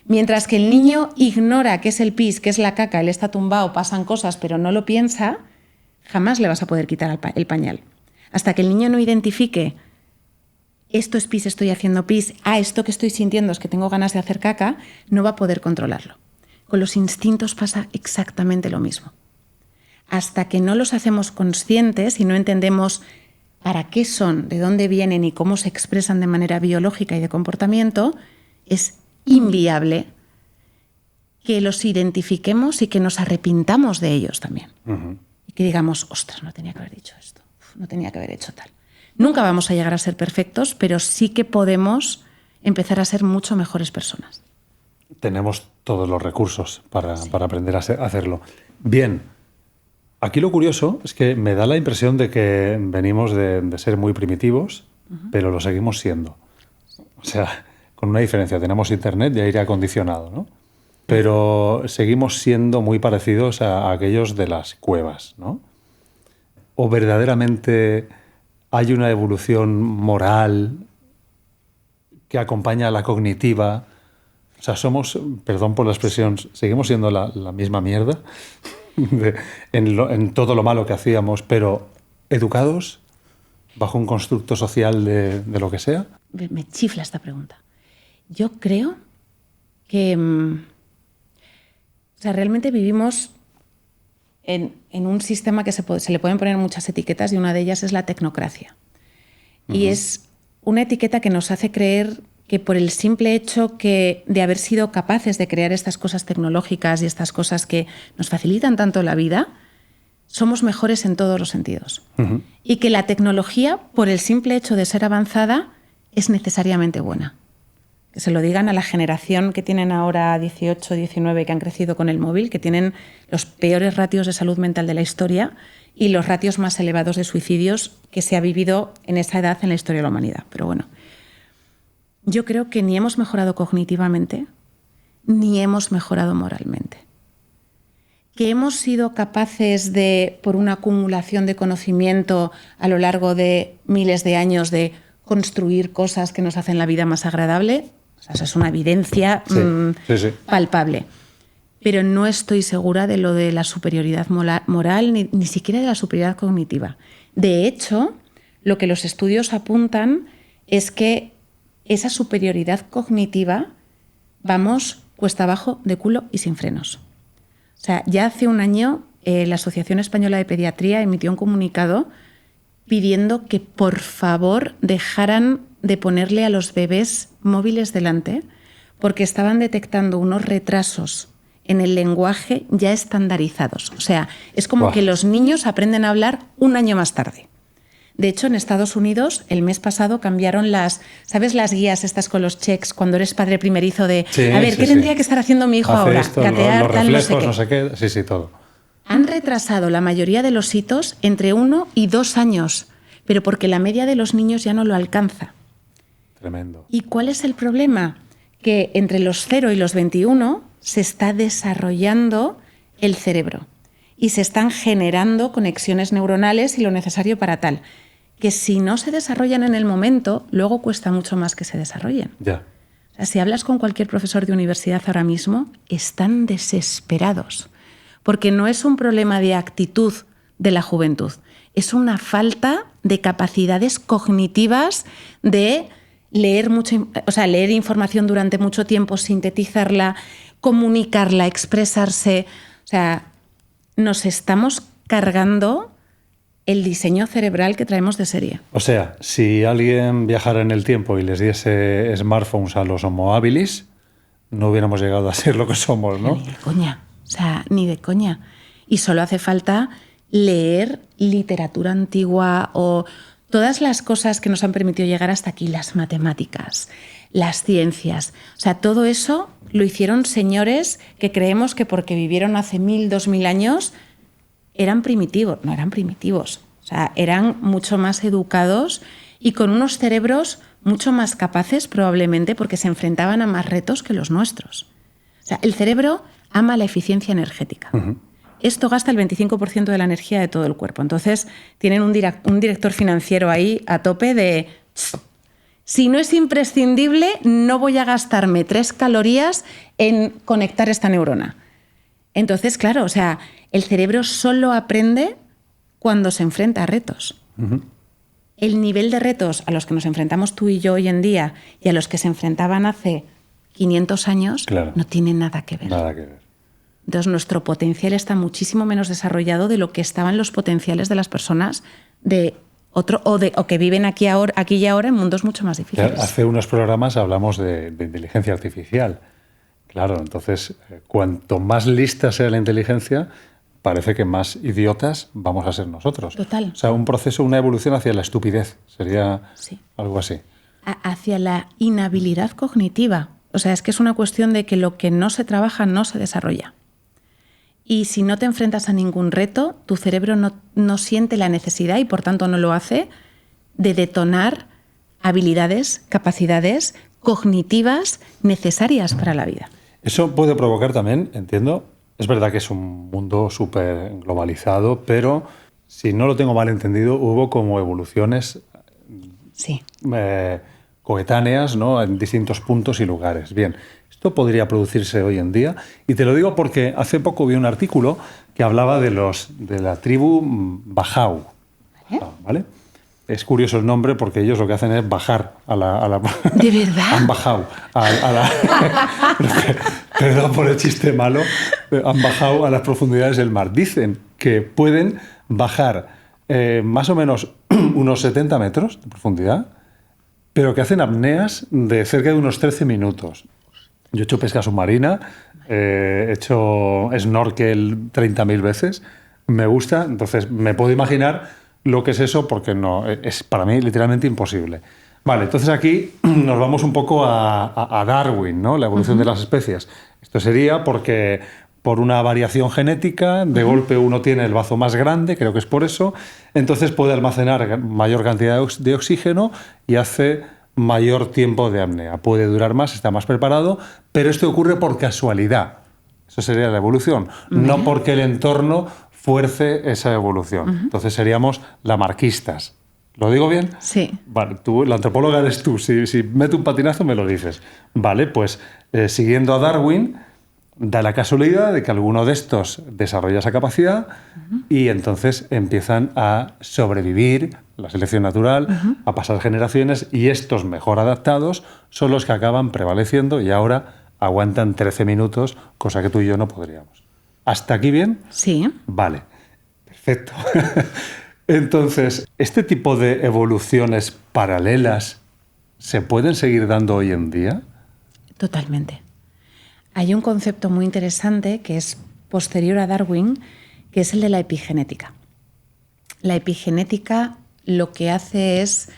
Mientras que el niño ignora qué es el pis, qué es la caca, él está tumbado, pasan cosas, pero no lo piensa, jamás le vas a poder quitar el pañal. Hasta que el niño no identifique esto es pis, estoy haciendo pis, esto que estoy sintiendo es que tengo ganas de hacer caca, no va a poder controlarlo. Con los instintos pasa exactamente lo mismo. Hasta que no los hacemos conscientes y no entendemos para qué son, de dónde vienen y cómo se expresan de manera biológica y de comportamiento, es inviable que los identifiquemos y que nos arrepintamos de ellos también. Y que digamos, ostras, no tenía que haber dicho esto, no tenía que haber hecho tal. Nunca vamos a llegar a ser perfectos, pero sí que podemos empezar a ser mucho mejores personas. Tenemos todos los recursos para aprender a hacerlo. Bien, aquí lo curioso es que me da la impresión de que venimos de ser muy primitivos, pero lo seguimos siendo. O sea, con una diferencia, tenemos internet y aire acondicionado, ¿no? Pero seguimos siendo muy parecidos a aquellos de las cuevas, ¿no? ¿O verdaderamente hay una evolución moral que acompaña a la cognitiva? O sea, somos, perdón por la expresión, seguimos siendo la misma mierda en todo lo malo que hacíamos, pero educados bajo un constructo social de lo que sea. Me chifla esta pregunta. Yo creo que realmente vivimos en un sistema que se le pueden poner muchas etiquetas y una de ellas es la tecnocracia. Y es una etiqueta que nos hace creer que por el simple hecho de haber sido capaces de crear estas cosas tecnológicas y estas cosas que nos facilitan tanto la vida, somos mejores en todos los sentidos. Y que la tecnología, por el simple hecho de ser avanzada, es necesariamente buena. Que se lo digan a la generación que tienen ahora 18, 19, que han crecido con el móvil, que tienen los peores ratios de salud mental de la historia y los ratios más elevados de suicidios que se ha vivido en esa edad en la historia de la humanidad. Pero bueno, yo creo que ni hemos mejorado cognitivamente, ni hemos mejorado moralmente. Que hemos sido capaces de, por una acumulación de conocimiento a lo largo de miles de años, de construir cosas que nos hacen la vida más agradable. O sea, eso es una evidencia palpable. Pero no estoy segura de lo de la superioridad moral, ni siquiera de la superioridad cognitiva. De hecho, lo que los estudios apuntan es que esa superioridad cognitiva vamos cuesta abajo, de culo y sin frenos. O sea, ya hace un año la Asociación Española de Pediatría emitió un comunicado pidiendo que por favor dejaran de ponerle a los bebés móviles delante porque estaban detectando unos retrasos en el lenguaje ya estandarizados. O sea, es como que los niños aprenden a hablar un año más tarde. De hecho, en Estados Unidos, el mes pasado cambiaron ¿sabes las guías estas con los checks cuando eres padre primerizo de, ¿qué tendría que estar haciendo mi hijo ahora? Esto, gatear, los tal, reflejos, no sé qué. Sí, todo. Han retrasado la mayoría de los hitos entre 1 y 2 años, pero porque la media de los niños ya no lo alcanza. Tremendo. ¿Y cuál es el problema? Que entre los 0 y los 21 se está desarrollando el cerebro y se están generando conexiones neuronales y lo necesario para tal. Que si no se desarrollan en el momento, luego cuesta mucho más que se desarrollen. Ya. O sea, si hablas con cualquier profesor de universidad ahora mismo, están desesperados. Porque no es un problema de actitud de la juventud, es una falta de capacidades cognitivas de leer información durante mucho tiempo, sintetizarla, comunicarla, expresarse. O sea, nos estamos cargando el diseño cerebral que traemos de serie. O sea, si alguien viajara en el tiempo y les diese smartphones a los Homo habilis, no hubiéramos llegado a ser lo que somos, ¿no? Ni de coña. O sea, ni de coña. Y solo hace falta leer literatura antigua o todas las cosas que nos han permitido llegar hasta aquí, las matemáticas, las ciencias, o sea, todo eso lo hicieron señores que creemos que porque vivieron hace 1000, 2000 años eran primitivos. No eran primitivos, o sea, eran mucho más educados y con unos cerebros mucho más capaces probablemente porque se enfrentaban a más retos que los nuestros. O sea, el cerebro ama la eficiencia energética. Uh-huh. Esto gasta el 25% de la energía de todo el cuerpo. Entonces, tienen un director financiero ahí a tope de... Si no es imprescindible, no voy a gastarme 3 calorías en conectar esta neurona. Entonces, claro, o sea, el cerebro solo aprende cuando se enfrenta a retos. Uh-huh. El nivel de retos a los que nos enfrentamos tú y yo hoy en día y a los que se enfrentaban hace 500 años, claro, no tiene nada que ver. Nada que ver. Entonces, nuestro potencial está muchísimo menos desarrollado de lo que estaban los potenciales de las personas de otro o que viven aquí y ahora en mundos mucho más difíciles. Hace unos programas hablamos de inteligencia artificial. Claro, entonces, cuanto más lista sea la inteligencia, parece que más idiotas vamos a ser nosotros. Total. O sea, un proceso, una evolución hacia la estupidez. Sería algo así. Hacia la inhabilidad cognitiva. O sea, es que es una cuestión de que lo que no se trabaja no se desarrolla. Y si no te enfrentas a ningún reto, tu cerebro no siente la necesidad y por tanto no lo hace de detonar habilidades, capacidades cognitivas necesarias para la vida. Eso puede provocar también, entiendo, es verdad que es un mundo súper globalizado, pero si no lo tengo mal entendido, hubo como evoluciones coetáneas, ¿no?, en distintos puntos y lugares. Bien, esto podría producirse hoy en día. Y te lo digo porque hace poco vi un artículo que hablaba de la tribu Bajau. ¿Vale? Es curioso el nombre porque ellos lo que hacen es bajar a la ¿De verdad? Han bajado perdón por el chiste malo. Han bajado a las profundidades del mar. Dicen que pueden bajar más o menos unos 70 metros de profundidad, pero que hacen apneas de cerca de unos 13 minutos. Yo he hecho pesca submarina, he hecho snorkel 30.000 veces. Me gusta, entonces me puedo imaginar lo que es eso, porque no es para mí literalmente imposible. Vale, entonces aquí nos vamos un poco a Darwin, ¿no? La evolución de las especies. Esto sería porque por una variación genética, de golpe uno tiene el bazo más grande, creo que es por eso, entonces puede almacenar mayor cantidad de oxígeno y hace mayor tiempo de apnea. Puede durar más, está más preparado, pero esto ocurre por casualidad. Eso sería la evolución, no porque el entorno fuerce esa evolución. Entonces seríamos lamarquistas. ¿Lo digo bien? Sí. Vale, tú, la antropóloga eres tú. Si meto un patinazo me lo dices. Vale, pues siguiendo a Darwin, da la casualidad de que alguno de estos desarrolla esa capacidad y entonces empiezan a sobrevivir, la selección natural, a pasar generaciones, y estos mejor adaptados son los que acaban prevaleciendo y ahora aguantan 13 minutos, cosa que tú y yo no podríamos. ¿Hasta aquí bien? Sí. Vale, perfecto. Entonces, ¿este tipo de evoluciones paralelas se pueden seguir dando hoy en día? Totalmente. Hay un concepto muy interesante que es posterior a Darwin, que es el de la epigenética. La epigenética lo que hace es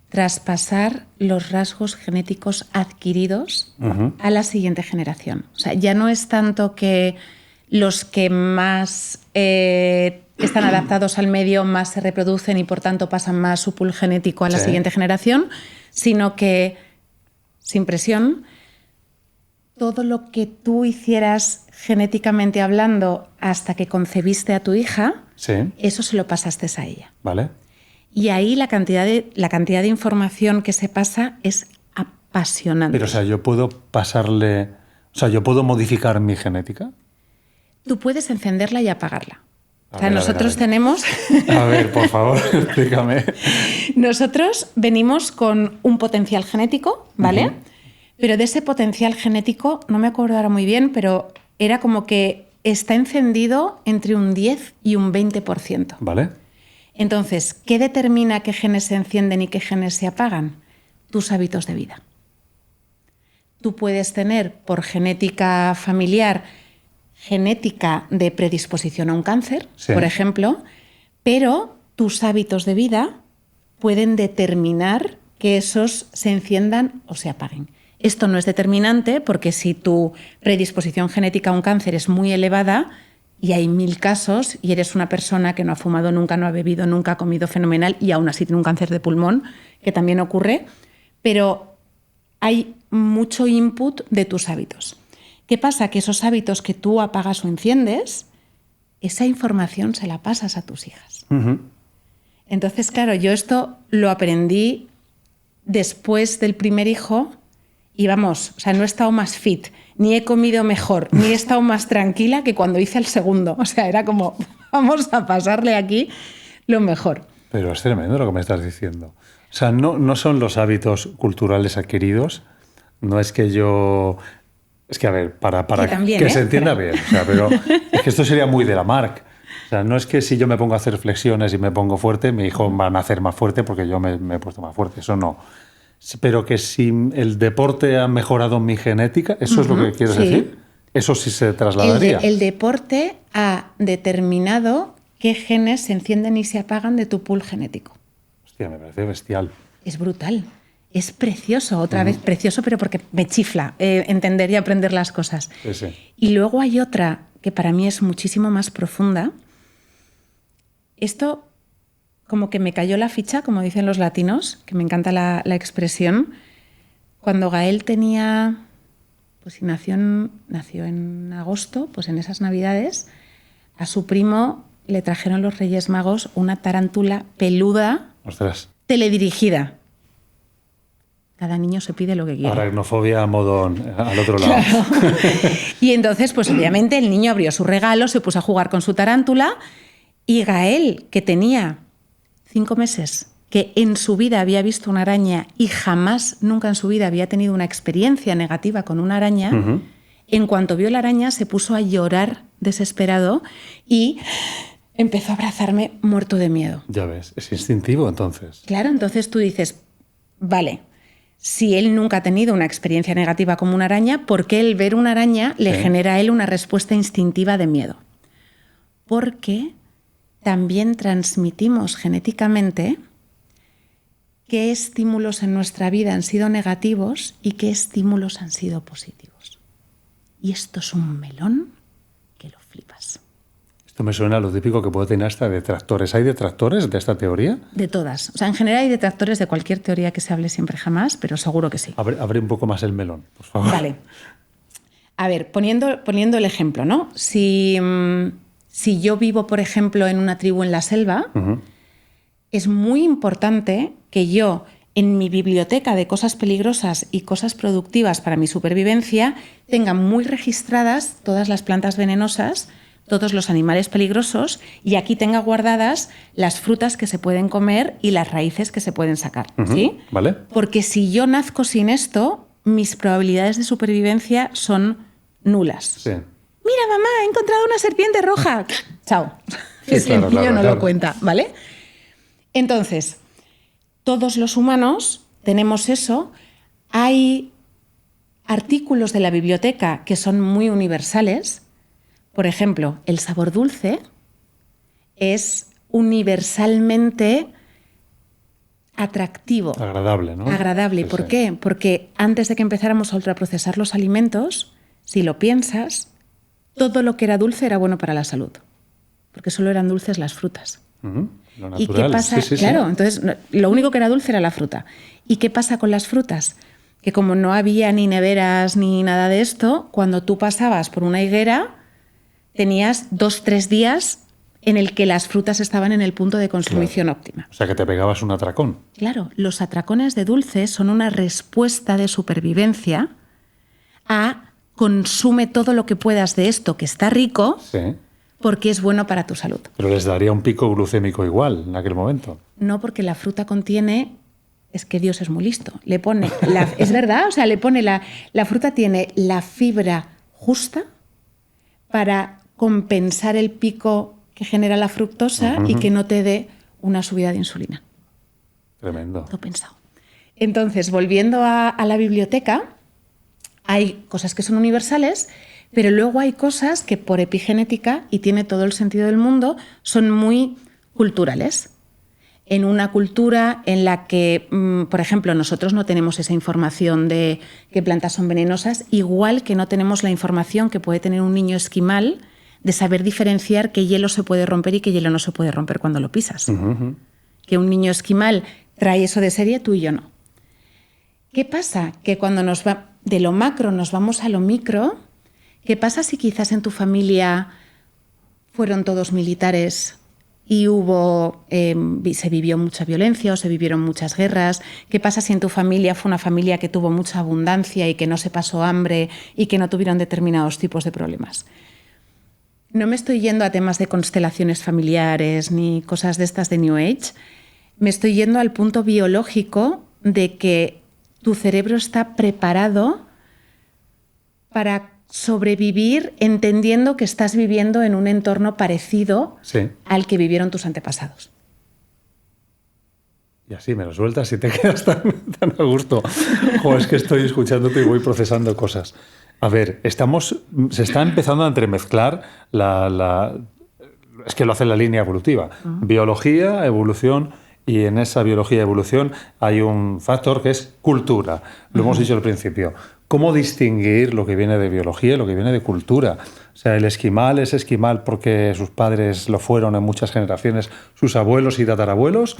traspasar los rasgos genéticos adquiridos a la siguiente generación. O sea, ya no es tanto que los que más están adaptados al medio más se reproducen y por tanto pasan más su pool genético a la siguiente generación, sino que, sin presión, todo lo que tú hicieras genéticamente hablando hasta que concebiste a tu hija, eso se lo pasaste a ella. Vale. Y ahí la cantidad de información que se pasa es apasionante. Pero, o sea, yo puedo pasarle... O sea, ¿yo puedo modificar mi genética? Tú puedes encenderla y apagarla. O sea, nosotros tenemos... A ver, por favor, explícame. Nosotros venimos con un potencial genético, ¿vale? Pero de ese potencial genético, no me acuerdo ahora muy bien, pero era como que está encendido entre un 10 y un 20%. Vale. Entonces, ¿qué determina qué genes se encienden y qué genes se apagan? Tus hábitos de vida. Tú puedes tener por genética familiar, genética de predisposición a un cáncer, por ejemplo, pero tus hábitos de vida pueden determinar que esos se enciendan o se apaguen. Esto no es determinante porque si tu predisposición genética a un cáncer es muy elevada, y hay 1000 casos, y eres una persona que no ha fumado nunca, no ha bebido nunca, ha comido fenomenal y aún así tiene un cáncer de pulmón, que también ocurre, pero hay mucho input de tus hábitos. ¿Qué pasa? Que esos hábitos que tú apagas o enciendes, esa información se la pasas a tus hijas. Entonces, claro, yo esto lo aprendí después del primer hijo y vamos, o sea, no he estado más fit, ni he comido mejor, ni he estado más tranquila que cuando hice el segundo. O sea, era como, vamos a pasarle aquí lo mejor. Pero es tremendo lo que me estás diciendo. O sea, no son los hábitos culturales adquiridos, no es que yo... Es que, a ver, para también, que se entienda bien, o sea, pero es que esto sería muy de Lamarck. O sea, no es que si yo me pongo a hacer flexiones y me pongo fuerte, mi hijo va a nacer más fuerte porque yo me he puesto más fuerte. Eso no. Pero que si el deporte ha mejorado mi genética, ¿eso es lo que quieres decir? Eso sí se trasladaría. El deporte ha determinado qué genes se encienden y se apagan de tu pool genético. Hostia, me parece bestial. Es brutal. Es precioso, otra vez precioso, pero porque me chifla entender y aprender las cosas. Sí. Y luego hay otra que para mí es muchísimo más profunda. Esto como que me cayó la ficha, como dicen los latinos, que me encanta la expresión. Cuando Gael tenía, pues si nació en agosto, pues en esas Navidades, a su primo le trajeron los Reyes Magos una tarántula peluda, Ostras. teledirigida. Cada niño se pide lo que quiere. Aracnofobia a modo al otro lado. Claro. Y entonces, pues obviamente el niño abrió su regalo, se puso a jugar con su tarántula y Gael, que tenía 5 meses, que en su vida había visto una araña y jamás, nunca en su vida había tenido una experiencia negativa con una araña, en cuanto vio la araña se puso a llorar desesperado y empezó a abrazarme muerto de miedo. Ya ves, es instintivo entonces. Claro, entonces tú dices, vale, si él nunca ha tenido una experiencia negativa como una araña, ¿por qué el ver una araña le genera a él una respuesta instintiva de miedo? Porque también transmitimos genéticamente qué estímulos en nuestra vida han sido negativos y qué estímulos han sido positivos. Y esto es un melón que lo flipas. Esto me suena a lo típico que puede tener hasta detractores. ¿Hay detractores de esta teoría? De todas. O sea, en general hay detractores de cualquier teoría que se hable siempre jamás, pero seguro que sí. Abre un poco más el melón, por favor. Vale. A ver, poniendo el ejemplo, ¿no? Si yo vivo, por ejemplo, en una tribu en la selva, es muy importante que yo, en mi biblioteca de cosas peligrosas y cosas productivas para mi supervivencia, tenga muy registradas todas las plantas venenosas, todos los animales peligrosos, y aquí tenga guardadas las frutas que se pueden comer y las raíces que se pueden sacar. ¿Sí? ¿Vale? Porque si yo nazco sin esto, mis probabilidades de supervivencia son nulas. Sí. Mira, mamá, he encontrado una serpiente roja. Chao. Sí, claro, el niño no claro. lo cuenta, ¿vale? Entonces, todos los humanos tenemos eso. Hay artículos de la biblioteca que son muy universales. Por ejemplo, el sabor dulce es universalmente atractivo. Agradable, ¿no? Agradable. Sí, ¿Por sí. qué? Porque antes de que empezáramos a ultraprocesar los alimentos, si lo piensas, todo lo que era dulce era bueno para la salud. Porque solo eran dulces las frutas. Lo natural. ¿Y qué pasa? Sí. Claro, entonces lo único que era dulce era la fruta. ¿Y qué pasa con las frutas? Que como no había ni neveras ni nada de esto, cuando tú pasabas por una higuera, tenías 2-3 días en el que las frutas estaban en el punto de consumición óptima. O sea, que te pegabas un atracón. Claro, los atracones de dulce son una respuesta de supervivencia a consume todo lo que puedas de esto que está rico, Sí. porque es bueno para tu salud. Pero les daría un pico glucémico igual en aquel momento. No, porque la fruta contiene... Es que Dios es muy listo. Le pone es verdad, o sea, le pone la fruta tiene la fibra justa para compensar el pico que genera la fructosa y que no te dé una subida de insulina. Tremendo. Todo pensado. Entonces, volviendo a la biblioteca, hay cosas que son universales, pero luego hay cosas que por epigenética, y tiene todo el sentido del mundo, son muy culturales. en una cultura en la que, por ejemplo, nosotros no tenemos esa información de qué plantas son venenosas, igual que no tenemos la información que puede tener un niño esquimal de saber diferenciar qué hielo se puede romper y qué hielo no se puede romper cuando lo pisas. Que un niño esquimal trae eso de serie, tú y yo no. ¿Qué pasa? Que cuando de lo macro nos vamos a lo micro, ¿qué pasa si quizás en tu familia fueron todos militares y se vivió mucha violencia o se vivieron muchas guerras? ¿Qué pasa si en tu familia fue una familia que tuvo mucha abundancia y que no se pasó hambre y que no tuvieron determinados tipos de problemas? No me estoy yendo a temas de constelaciones familiares ni cosas de estas de New Age. Me estoy yendo al punto biológico de que tu cerebro está preparado para sobrevivir entendiendo que estás viviendo en un entorno parecido al que vivieron tus antepasados. Y así me lo sueltas y te quedas tan a gusto. Es que estoy escuchándote y voy procesando cosas. A ver, se está empezando a entremezclar es que lo hace la línea evolutiva. Biología, evolución, y en esa biología y evolución hay un factor que es cultura. Lo hemos dicho al principio. ¿Cómo distinguir lo que viene de biología y lo que viene de cultura? O sea, el esquimal es esquimal porque sus padres lo fueron en muchas generaciones, sus abuelos y tatarabuelos,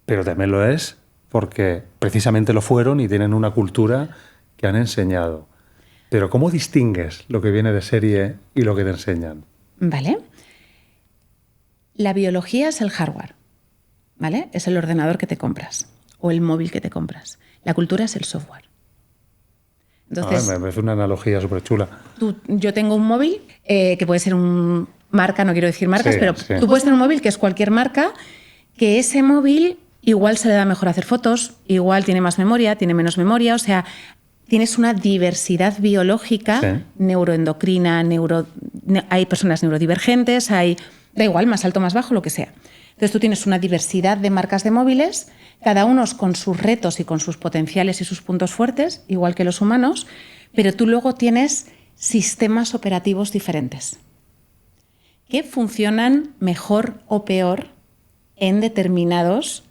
pero también lo es porque precisamente lo fueron y tienen una cultura que han enseñado. Pero ¿cómo distingues lo que viene de serie y lo que te enseñan? Vale. La biología es el hardware, ¿vale? Es el ordenador que te compras o el móvil que te compras. La cultura es el software. Entonces, me parece una analogía súper chula. Yo tengo un móvil que puede ser una marca, no quiero decir marcas, pero tú puedes tener un móvil que es cualquier marca, que ese móvil igual se le da mejor hacer fotos, igual tiene más memoria, tiene menos memoria, o sea, tienes una diversidad biológica, neuroendocrina, hay personas neurodivergentes, da igual, más alto, más bajo, lo que sea. Entonces tú tienes una diversidad de marcas de móviles, cada uno con sus retos y con sus potenciales y sus puntos fuertes, igual que los humanos, pero tú luego tienes sistemas operativos diferentes que funcionan mejor o peor en determinadas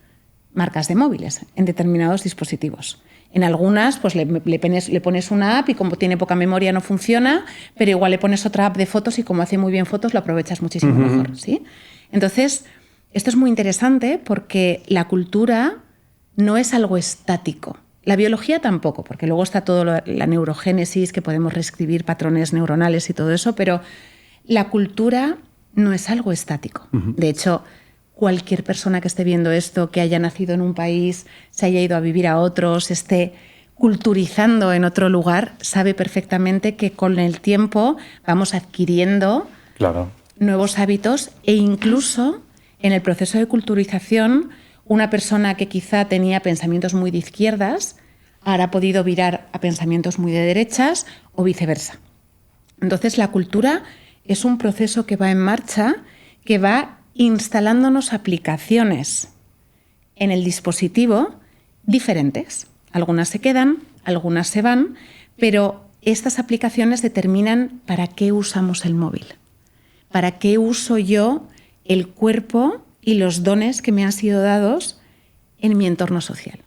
marcas de móviles, en determinados dispositivos. En algunas pues le pones una app y como tiene poca memoria no funciona, pero igual le pones otra app de fotos y como hace muy bien fotos lo aprovechas muchísimo mejor, ¿sí? Entonces, esto es muy interesante porque la cultura no es algo estático. La biología tampoco, porque luego está todo la neurogénesis, que podemos reescribir patrones neuronales y todo eso, pero la cultura no es algo estático. De hecho, cualquier persona que esté viendo esto, que haya nacido en un país, se haya ido a vivir a otro, se esté culturizando en otro lugar, sabe perfectamente que con el tiempo vamos adquiriendo nuevos hábitos e incluso en el proceso de culturización, una persona que quizá tenía pensamientos muy de izquierdas ahora ha podido virar a pensamientos muy de derechas o viceversa. Entonces, la cultura es un proceso que va en marcha, que va instalándonos aplicaciones en el dispositivo diferentes. Algunas se quedan, algunas se van, pero estas aplicaciones determinan para qué usamos el móvil, para qué uso yo el cuerpo y los dones que me han sido dados en mi entorno social.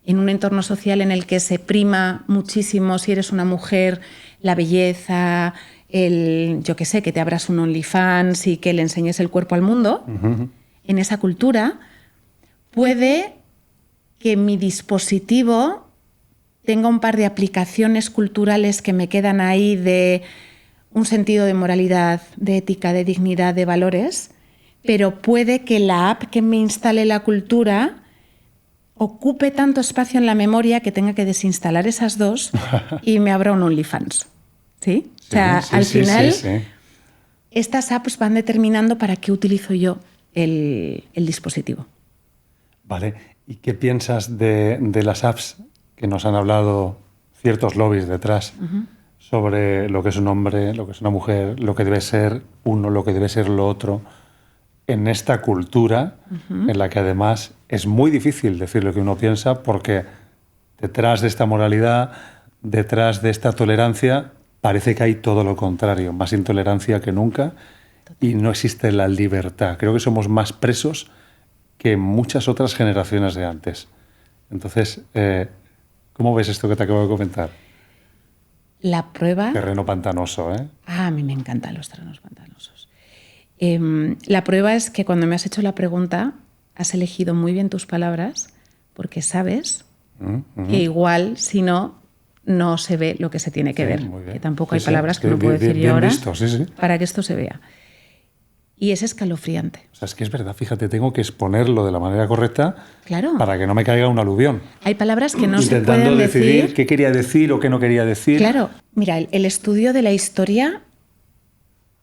En un entorno social en el que se prima muchísimo, si eres una mujer, la belleza, que te abras un OnlyFans y que le enseñes el cuerpo al mundo, en esa cultura puede que mi dispositivo tenga un par de aplicaciones culturales que me quedan ahí de un sentido de moralidad, de ética, de dignidad, de valores, pero puede que la app que me instale la cultura ocupe tanto espacio en la memoria que tenga que desinstalar esas dos y me abra un OnlyFans. ¿Sí? O sea, al final, estas apps van determinando para qué utilizo yo el dispositivo. Vale. ¿Y qué piensas de las apps que nos han hablado ciertos lobbies detrás sobre lo que es un hombre, lo que es una mujer, lo que debe ser uno, lo que debe ser lo otro? En esta cultura en la que además es muy difícil decir lo que uno piensa porque detrás de esta moralidad, detrás de esta tolerancia, parece que hay todo lo contrario, más intolerancia que nunca y no existe la libertad. Creo que somos más presos que muchas otras generaciones de antes. Entonces, ¿cómo ves esto que te acabo de comentar? La prueba... Terreno pantanoso, ¿eh? Ah, a mí me encantan los terrenos pantanosos. La prueba es que cuando me has hecho la pregunta, has elegido muy bien tus palabras, porque sabes que igual, si no, no se ve lo que se tiene que ver. Que tampoco hay palabras que no puedo decir yo ahora para que esto se vea. Y es escalofriante. O sea, es que es verdad, fíjate, tengo que exponerlo de la manera correcta, claro, para que no me caiga un aluvión. Hay palabras que no se pueden intentando decidir decir. qué quería decir o qué no quería decir. Claro, mira, el estudio de la historia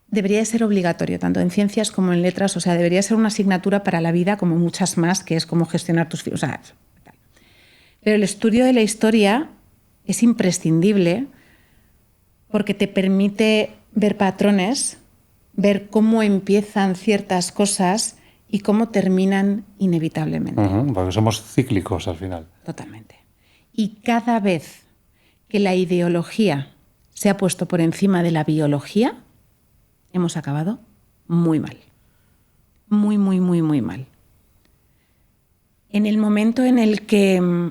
debería de ser obligatorio, tanto en ciencias como en letras. O sea, debería ser una asignatura para la vida, como muchas más, que es cómo gestionar tus... O sea, pero el estudio de la historia es imprescindible porque te permite ver patrones, ver cómo empiezan ciertas cosas y cómo terminan inevitablemente. Porque somos cíclicos al final. Totalmente. Y cada vez que la ideología se ha puesto por encima de la biología, hemos acabado muy mal. Muy, muy, muy, muy mal. En el momento en el que,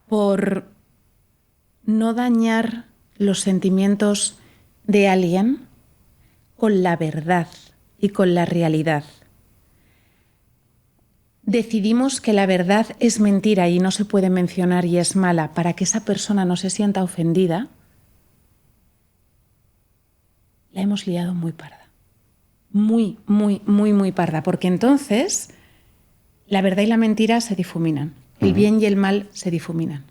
por no dañar los sentimientos de alguien con la verdad y con la realidad, decidimos que la verdad es mentira y no se puede mencionar y es mala para que esa persona no se sienta ofendida, la hemos liado muy parda. Muy, muy, muy, muy parda. Porque entonces la verdad y la mentira se difuminan. El bien y el mal se difuminan.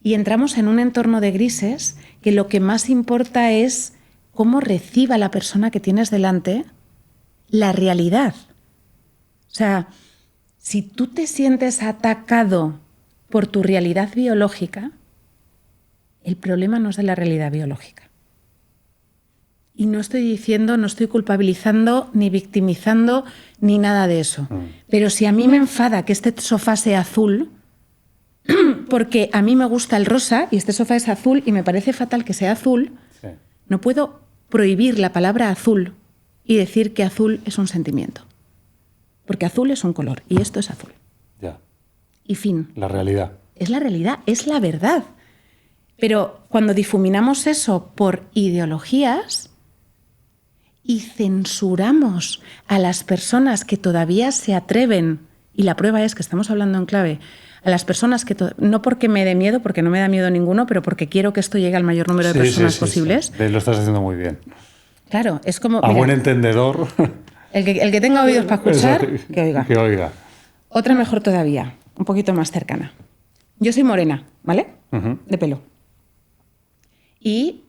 Y entramos en un entorno de grises que lo que más importa es cómo reciba la persona que tienes delante la realidad. O sea, si tú te sientes atacado por tu realidad biológica, el problema no es de la realidad biológica. Y no estoy diciendo, no estoy culpabilizando, ni victimizando, ni nada de eso. Pero si a mí me enfada que este sofá sea azul, porque a mí me gusta el rosa y este sofá es azul y me parece fatal que sea azul, sí, no puedo prohibir la palabra azul y decir que azul es un sentimiento. Porque azul es un color y esto es azul. Ya. Y fin. La realidad. Es la realidad, es la verdad. Pero cuando difuminamos eso por ideologías y censuramos a las personas que todavía se atreven, y la prueba es que estamos hablando en clave, a las personas que, no porque me dé miedo, porque no me da miedo ninguno, pero porque quiero que esto llegue al mayor número de personas posibles. Sí. Lo estás haciendo muy bien. Claro, es como... A buen entendedor. El que tenga oídos para escuchar, que oiga. Que oiga. Otra mejor todavía, un poquito más cercana. Yo soy morena, ¿vale? De pelo. Y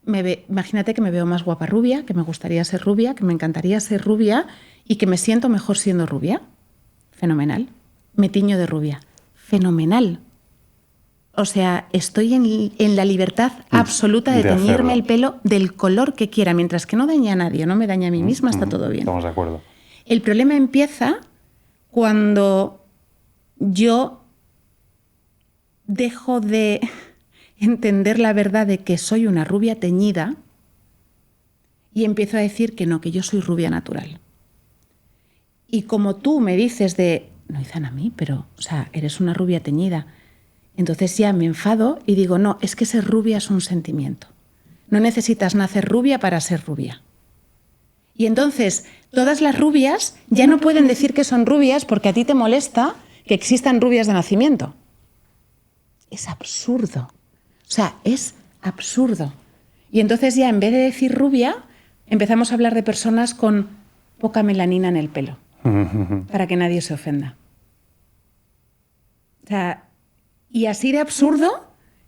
imagínate que me veo más guapa rubia, que me gustaría ser rubia, que me encantaría ser rubia y que me siento mejor siendo rubia. Fenomenal. Me tiño de rubia. Fenomenal. O sea, estoy en la libertad absoluta de teñirme el pelo del color que quiera, mientras que no dañe a nadie, no me dañe a mí misma, está todo bien. Estamos de acuerdo. El problema empieza cuando yo dejo de entender la verdad de que soy una rubia teñida y empiezo a decir que no, que yo soy rubia natural. Y como tú me dices no dicen a mí, pero, o sea, eres una rubia teñida, entonces ya me enfado y digo, no, es que ser rubia es un sentimiento. No necesitas nacer rubia para ser rubia. Y entonces todas las rubias ya no pueden decir que son rubias porque a ti te molesta que existan rubias de nacimiento. Es absurdo. O sea, es absurdo. Y entonces ya en vez de decir rubia, empezamos a hablar de personas con poca melanina en el pelo, para que nadie se ofenda. O sea, y así de absurdo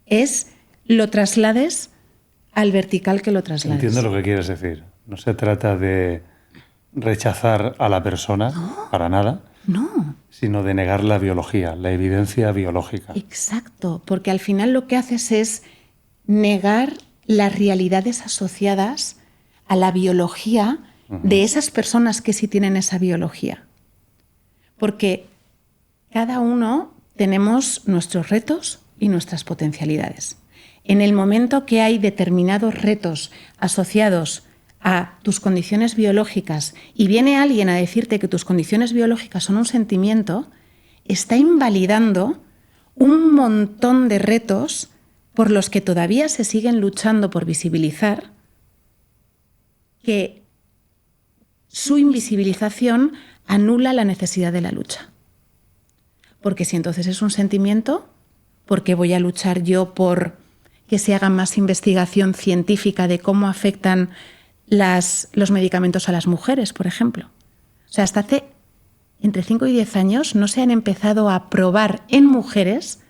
es lo traslades al vertical que lo traslades. Entiendo lo que quieres decir. No se trata de rechazar a la persona, para nada. No. Sino de negar la biología, la evidencia biológica. Exacto, porque al final lo que haces es negar las realidades asociadas a la biología de esas personas que sí tienen esa biología. Porque cada uno tenemos nuestros retos y nuestras potencialidades. En el momento que hay determinados retos asociados a tus condiciones biológicas y viene alguien a decirte que tus condiciones biológicas son un sentimiento, está invalidando un montón de retos por los que todavía se siguen luchando por visibilizar, que su invisibilización anula la necesidad de la lucha. Porque si entonces es un sentimiento, ¿por qué voy a luchar yo por que se haga más investigación científica de cómo afectan los medicamentos a las mujeres, por ejemplo? O sea, hasta hace entre 5 y 10 años no se han empezado a probar en mujeres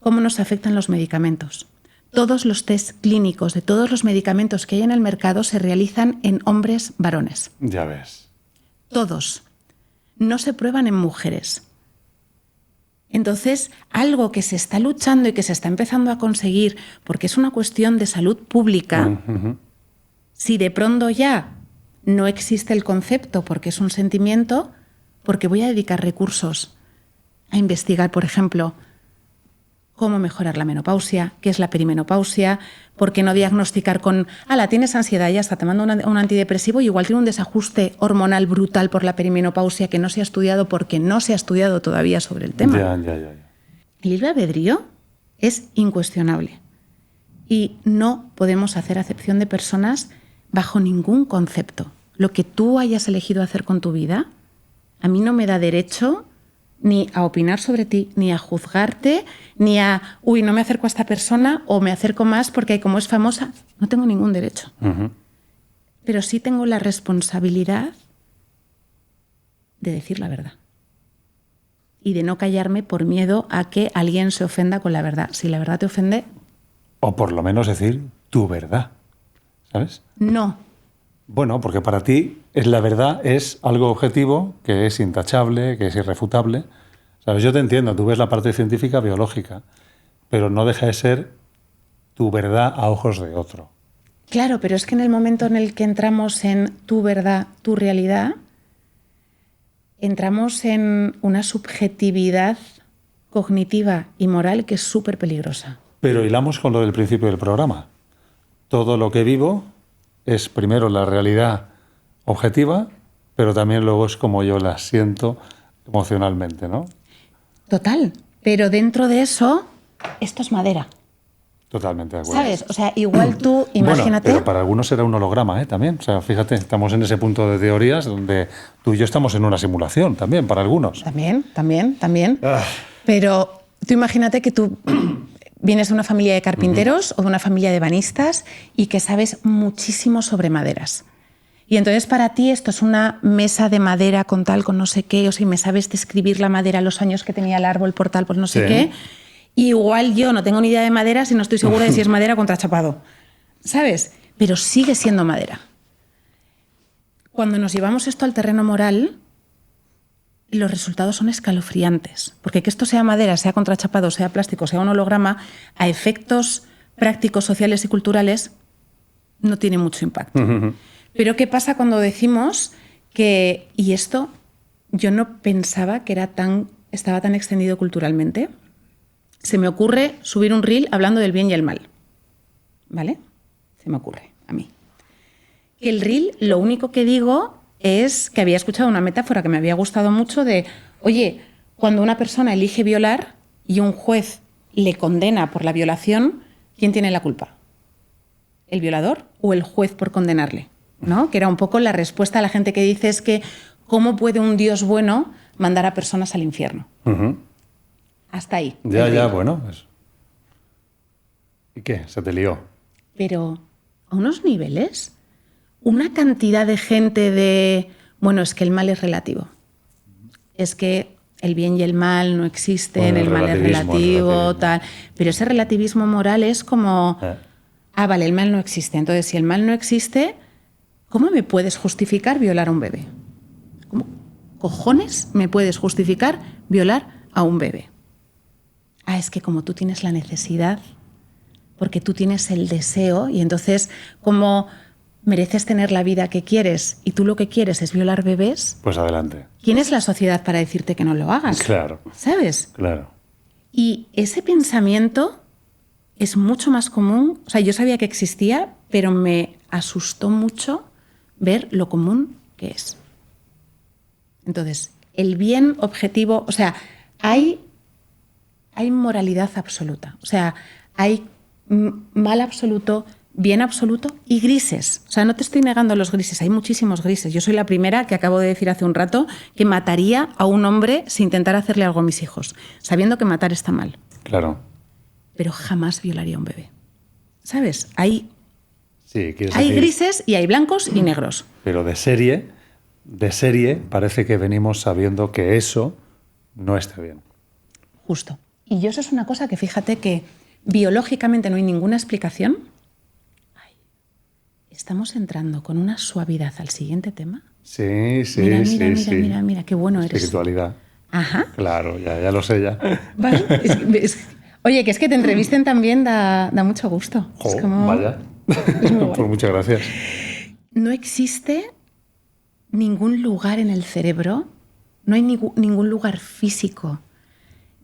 cómo nos afectan los medicamentos. Todos los test clínicos de todos los medicamentos que hay en el mercado se realizan en hombres varones. Ya ves. Todos. No se prueban en mujeres. Entonces, algo que se está luchando y que se está empezando a conseguir, porque es una cuestión de salud pública, si de pronto ya no existe el concepto porque es un sentimiento, porque voy a dedicar recursos a investigar, por ejemplo, cómo mejorar la menopausia, qué es la perimenopausia, por qué no diagnosticar con, tienes ansiedad, ya está, te mando un antidepresivo y igual tiene un desajuste hormonal brutal por la perimenopausia que no se ha estudiado porque no se ha estudiado todavía sobre el tema. Ya. El libre albedrío es incuestionable y no podemos hacer acepción de personas bajo ningún concepto. Lo que tú hayas elegido hacer con tu vida, a mí no me da derecho ni a opinar sobre ti, ni a juzgarte, ni a, no me acerco a esta persona o me acerco más porque como es famosa, no tengo ningún derecho. Pero sí tengo la responsabilidad de decir la verdad y de no callarme por miedo a que alguien se ofenda con la verdad. Si la verdad te ofende... O por lo menos decir tu verdad, ¿sabes? No. Bueno, porque para ti la verdad es algo objetivo, que es intachable, que es irrefutable. ¿Sabes? Yo te entiendo, tú ves la parte científica, biológica, pero no deja de ser tu verdad a ojos de otro. Claro, pero es que en el momento en el que entramos en tu verdad, tu realidad, entramos en una subjetividad cognitiva y moral que es súper peligrosa. Pero hilamos con lo del principio del programa. Todo lo que vivo es primero la realidad objetiva, pero también luego es como yo la siento emocionalmente, ¿no? Total, pero dentro de eso, esto es madera. Totalmente de acuerdo. ¿Sabes? O sea, igual tú, imagínate... Bueno, pero para algunos será un holograma, también. O sea, fíjate, estamos en ese punto de teorías donde tú y yo estamos en una simulación también, para algunos. También. Pero tú imagínate que tú vienes de una familia de carpinteros o de una familia de ebanistas y que sabes muchísimo sobre maderas. Y entonces para ti esto es una mesa de madera con tal, con no sé qué, o sea, me sabes describir la madera, los años que tenía el árbol por tal, por no sé qué. Igual yo no tengo ni idea de madera si no estoy segura de si es madera contrachapado, ¿sabes? Pero sigue siendo madera. Cuando nos llevamos esto al terreno moral, los resultados son escalofriantes. Porque que esto sea madera, sea contrachapado, sea plástico, sea un holograma, a efectos prácticos, sociales y culturales, no tiene mucho impacto. Pero ¿qué pasa cuando decimos que, y esto yo no pensaba que estaba tan extendido culturalmente? Se me ocurre subir un reel hablando del bien y el mal. ¿Vale? Se me ocurre a mí. Que el reel, lo único que digo es que había escuchado una metáfora que me había gustado mucho de, oye, cuando una persona elige violar y un juez le condena por la violación, ¿quién tiene la culpa? ¿El violador o el juez por condenarle? ¿No? Que era un poco la respuesta a la gente que dice es que ¿cómo puede un Dios bueno mandar a personas al infierno? Hasta ahí. Ya, bueno. ¿Y qué? Se te lió. Pero a unos niveles, una cantidad de gente de, bueno, es que el mal es relativo. Es que el bien y el mal no existen, bueno, el mal es relativo, tal. Pero ese relativismo moral es como, vale, el mal no existe. Entonces, si el mal no existe, ¿cómo me puedes justificar violar a un bebé? ¿Cómo cojones me puedes justificar violar a un bebé? Es que como tú tienes la necesidad, porque tú tienes el deseo, y entonces como mereces tener la vida que quieres y tú lo que quieres es violar bebés, pues adelante. ¿Quién es la sociedad para decirte que no lo hagas? Claro. ¿Sabes? Claro. Y ese pensamiento es mucho más común. O sea, yo sabía que existía, pero me asustó mucho ver lo común que es. Entonces, el bien objetivo, o sea, hay moralidad absoluta, o sea, hay mal absoluto, bien absoluto y grises. O sea, no te estoy negando los grises, hay muchísimos grises. Yo soy la primera que acabo de decir hace un rato que mataría a un hombre si intentara hacerle algo a mis hijos, sabiendo que matar está mal. Claro. Pero jamás violaría a un bebé. ¿Sabes? Hay decir, grises y hay blancos y negros. Pero de serie parece que venimos sabiendo que eso no está bien. Justo. Y yo eso es una cosa que fíjate que biológicamente no hay ninguna explicación. Ay, estamos entrando con una suavidad al siguiente tema. Sí. Mira, qué bueno eres. Espiritualidad. Ajá. Claro, ya lo sé ya. Vale. Oye, que es que te entrevisten también da mucho gusto. Jo, es como... vaya. Es muy guay. Pues muchas gracias. No existe ningún lugar en el cerebro, no hay ningún lugar físico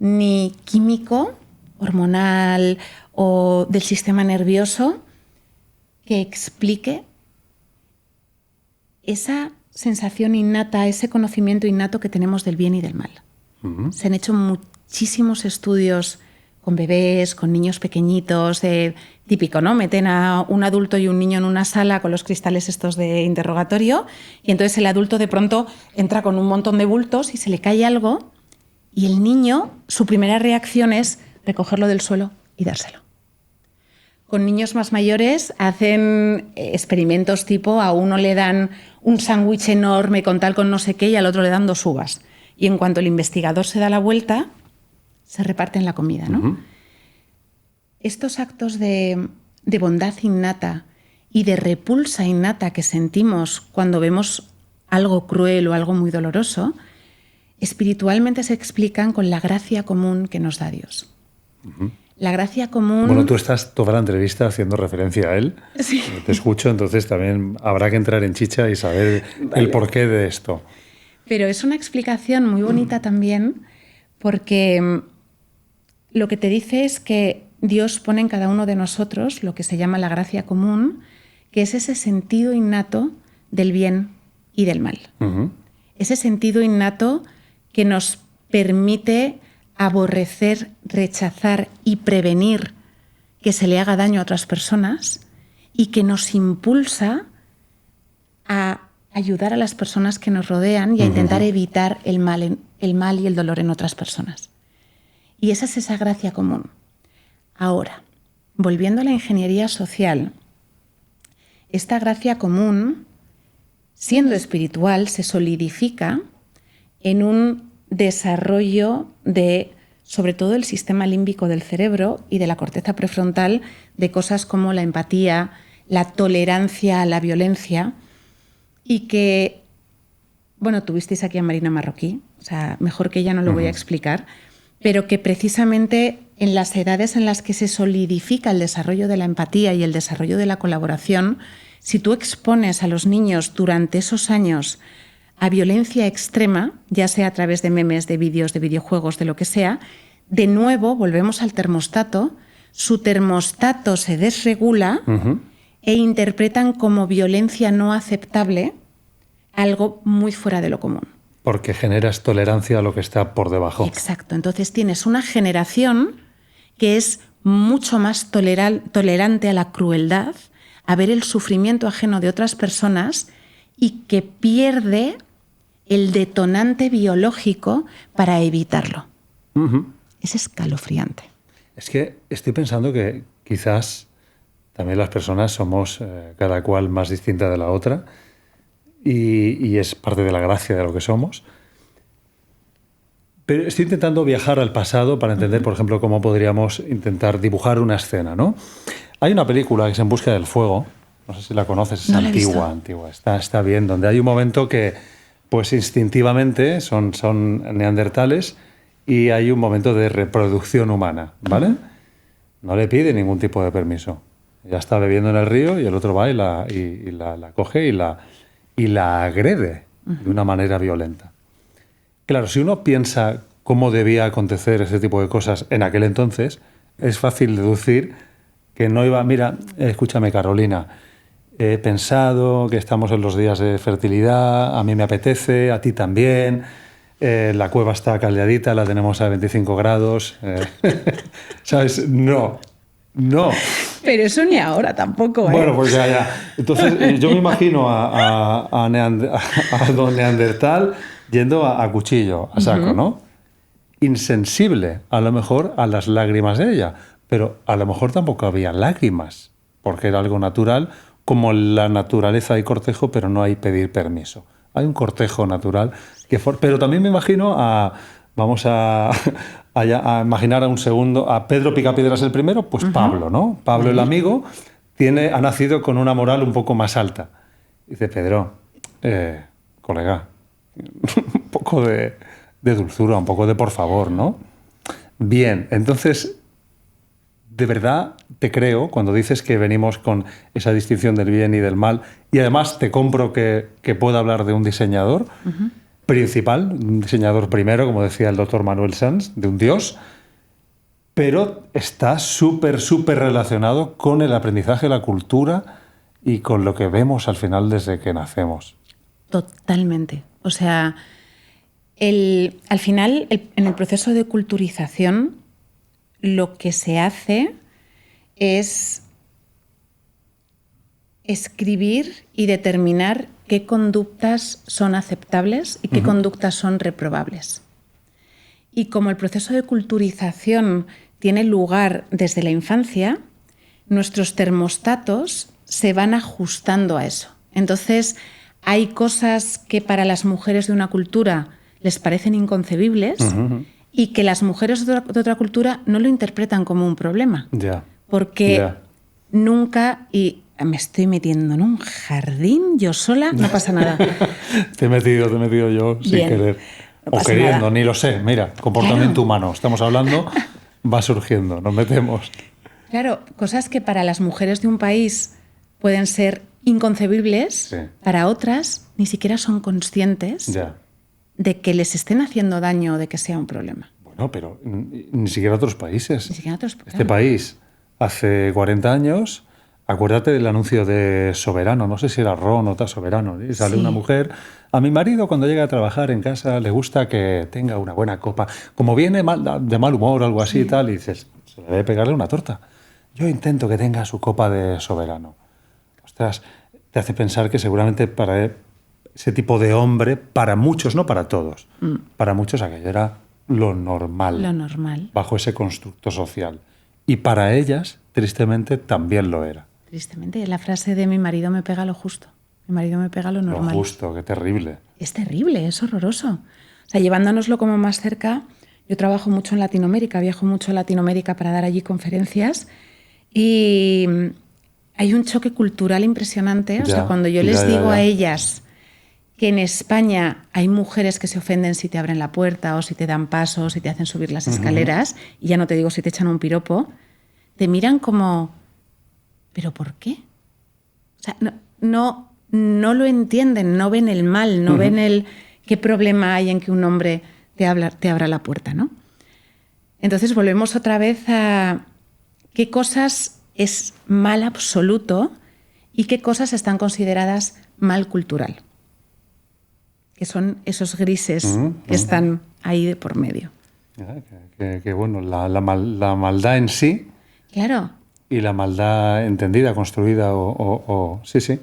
ni químico, hormonal o del sistema nervioso que explique esa sensación innata, ese conocimiento innato que tenemos del bien y del mal. Uh-huh. Se han hecho muchísimos estudios con bebés, con niños pequeñitos, típico, ¿no? Meten a un adulto y un niño en una sala con los cristales estos de interrogatorio y entonces el adulto de pronto entra con un montón de bultos y se le cae algo y el niño, su primera reacción es recogerlo del suelo y dárselo. Con niños más mayores hacen experimentos tipo a uno le dan un sándwich enorme con tal con no sé qué y al otro le dan 2 uvas. Y en cuanto el investigador se da la vuelta, se reparten la comida, ¿no? Uh-huh. Estos actos de bondad innata y de repulsa innata que sentimos cuando vemos algo cruel o algo muy doloroso, espiritualmente se explican con la gracia común que nos da Dios. Uh-huh. La gracia común... Bueno, tú estás toda la entrevista haciendo referencia a él. Sí. Te escucho, entonces también habrá que entrar en chicha y saber el porqué de esto. Pero es una explicación muy bonita también porque lo que te dice es que Dios pone en cada uno de nosotros lo que se llama la gracia común, que es ese sentido innato del bien y del mal. Uh-huh. Ese sentido innato que nos permite aborrecer, rechazar y prevenir que se le haga daño a otras personas y que nos impulsa a ayudar a las personas que nos rodean y a intentar evitar el mal y el dolor en otras personas. Y esa es esa gracia común. Ahora, volviendo a la ingeniería social, esta gracia común, siendo espiritual, se solidifica en un desarrollo de, sobre todo, el sistema límbico del cerebro y de la corteza prefrontal, de cosas como la empatía, la tolerancia a la violencia, y que, bueno, tuvisteis aquí a Marina Marroquí, o sea, mejor que ella no lo voy a explicar, pero que precisamente en las edades en las que se solidifica el desarrollo de la empatía y el desarrollo de la colaboración, si tú expones a los niños durante esos años a violencia extrema, ya sea a través de memes, de vídeos, de videojuegos, de lo que sea, de nuevo volvemos al termostato, su termostato se desregula e interpretan como violencia no aceptable algo muy fuera de lo común. Porque generas tolerancia a lo que está por debajo. Exacto. Entonces tienes una generación que es mucho más tolerante a la crueldad, a ver el sufrimiento ajeno de otras personas y que pierde el detonante biológico para evitarlo. Es escalofriante. Es que estoy pensando que quizás también las personas somos cada cual más distinta de la otra y es parte de la gracia de lo que somos. Pero estoy intentando viajar al pasado para entender, por ejemplo, cómo podríamos intentar dibujar una escena, ¿no? Hay una película que es En busca del fuego, no sé si la conoces, es no antigua, está bien, donde hay un momento que, pues instintivamente, son neandertales y hay un momento de reproducción humana, ¿vale? No le pide ningún tipo de permiso. Ya está bebiendo en el río y el otro va y la coge y la agrede de una manera violenta. Claro, si uno piensa cómo debía acontecer ese tipo de cosas en aquel entonces, es fácil deducir que no iba... Mira, escúchame, Carolina, he pensado que estamos en los días de fertilidad, a mí me apetece, a ti también, la cueva está caldeadita, la tenemos a 25 grados, ¿sabes? No. Pero eso ni ahora tampoco, ¿eh? Bueno, pues ya. Entonces, yo me imagino a don Neandertal yendo a cuchillo, a saco, ¿no? Insensible, a lo mejor, a las lágrimas de ella, pero a lo mejor tampoco había lágrimas, porque era algo natural, como en la naturaleza hay cortejo, pero no hay pedir permiso. Hay un cortejo natural, pero también me imagino vamos a imaginar un segundo a Pedro Picapiedras el primero, pues Pablo, ¿no? Pablo el amigo ha nacido con una moral un poco más alta. Dice, Pedro, colega, un poco de dulzura, un poco de por favor, ¿no? Bien, entonces, de verdad te creo cuando dices que venimos con esa distinción del bien y del mal, y además te compro que pueda hablar de un diseñador principal, un diseñador primero, como decía el doctor Manuel Sanz, de un dios, pero está súper relacionado con el aprendizaje, la cultura y con lo que vemos al final desde que nacemos. Totalmente. O sea, al final, en el proceso de culturización, lo que se hace es escribir y determinar qué conductas son aceptables y qué conductas son reprobables. Y como el proceso de culturización tiene lugar desde la infancia, nuestros termostatos se van ajustando a eso. Entonces, hay cosas que para las mujeres de una cultura les parecen inconcebibles y que las mujeres de otra cultura no lo interpretan como un problema. Porque nunca... Me estoy metiendo en un jardín yo sola, no pasa nada. Te he metido yo sin querer. No o queriendo, nada. Ni lo sé. Mira, comportamiento humano. Estamos hablando, va surgiendo, nos metemos. Claro, cosas que para las mujeres de un país pueden ser inconcebibles, para otras ni siquiera son conscientes de que les estén haciendo daño o de que sea un problema. Bueno, pero ni siquiera otros países. Ni siquiera otros países. Este país, hace 40 años... Acuérdate del anuncio de Soberano, no sé si era Ron o Soberano, y sale una mujer, a mi marido cuando llega a trabajar en casa le gusta que tenga una buena copa, como viene de mal humor o algo así y tal, y dices, se le debe pegarle una torta. Yo intento que tenga su copa de Soberano. Ostras, te hace pensar que seguramente para ese tipo de hombre, para muchos, no para todos, para muchos aquello era lo normal. Lo normal. Bajo ese constructo social. Y para ellas, tristemente, también lo era. Tristemente, la frase de mi marido me pega lo justo. Mi marido me pega lo normal. Lo justo, qué terrible. Es terrible, es horroroso. O sea, llevándonoslo como más cerca, yo trabajo mucho en Latinoamérica, viajo mucho a Latinoamérica para dar allí conferencias y hay un choque cultural impresionante. O sea, cuando yo les digo a ellas que en España hay mujeres que se ofenden si te abren la puerta o si te dan paso o si te hacen subir las escaleras, y ya no te digo si te echan un piropo, te miran como... ¿Pero por qué? O sea, no lo entienden, no ven el mal, no ven qué problema hay en que un hombre te abra la puerta, ¿no? Entonces volvemos otra vez a qué cosas es mal absoluto y qué cosas están consideradas mal cultural, que son esos grises que están ahí de por medio. Que bueno, la maldad en sí... Claro. Y la maldad entendida, construida sí.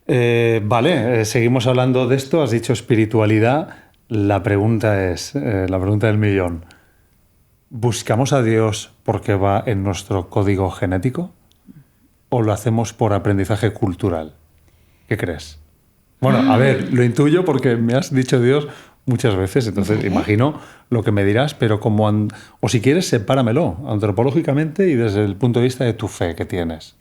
Vale, seguimos hablando de esto. Has dicho espiritualidad. La pregunta es, la pregunta del millón. ¿Buscamos a Dios porque va en nuestro código genético? ¿O lo hacemos por aprendizaje cultural? ¿Qué crees? Bueno, a ver, lo intuyo porque me has dicho Dios muchas veces, entonces imagino lo que me dirás, pero o si quieres, sepáramelo antropológicamente y desde el punto de vista de tu fe que tienes.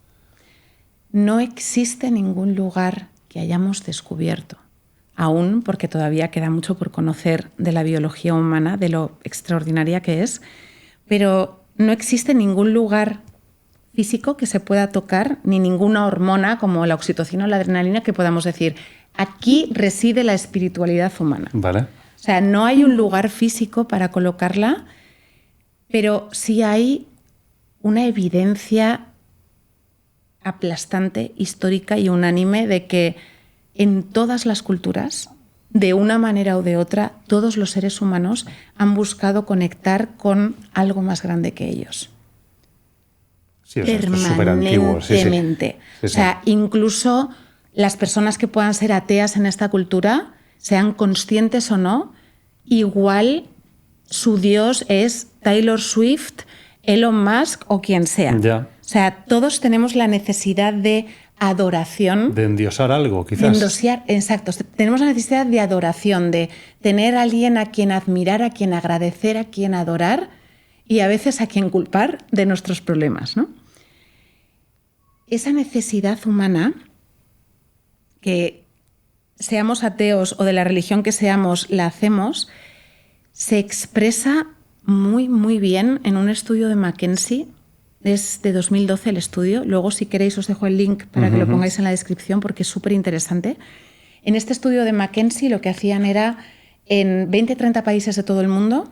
No existe ningún lugar que hayamos descubierto, aún porque todavía queda mucho por conocer de la biología humana, de lo extraordinaria que es, pero no existe ningún lugar físico que se pueda tocar, ni ninguna hormona como la oxitocina o la adrenalina que podamos decir, aquí reside la espiritualidad humana. Vale. O sea, no hay un lugar físico para colocarla, pero sí hay una evidencia aplastante, histórica y unánime de que en todas las culturas, de una manera o de otra, todos los seres humanos han buscado conectar con algo más grande que ellos. Sí, o sea, esto es súper antiguo. Sí, sí. Permanentemente. Sí, sí. O sea, incluso las personas que puedan ser ateas en esta cultura, sean conscientes o no, igual su Dios es Taylor Swift, Elon Musk o quien sea. Ya. O sea, todos tenemos la necesidad de adoración. De endiosar algo, quizás. De endiosar, exacto. Tenemos la necesidad de adoración, de tener a alguien a quien admirar, a quien agradecer, a quien adorar y a veces a quien culpar de nuestros problemas, ¿no? Esa necesidad humana, que seamos ateos o de la religión que seamos, la hacemos, se expresa muy, muy bien en un estudio de McKinsey. Es de 2012 el estudio. Luego, si queréis, os dejo el link para que lo pongáis en la descripción porque es súper interesante. En este estudio de McKinsey lo que hacían era, en 20-30 países de todo el mundo,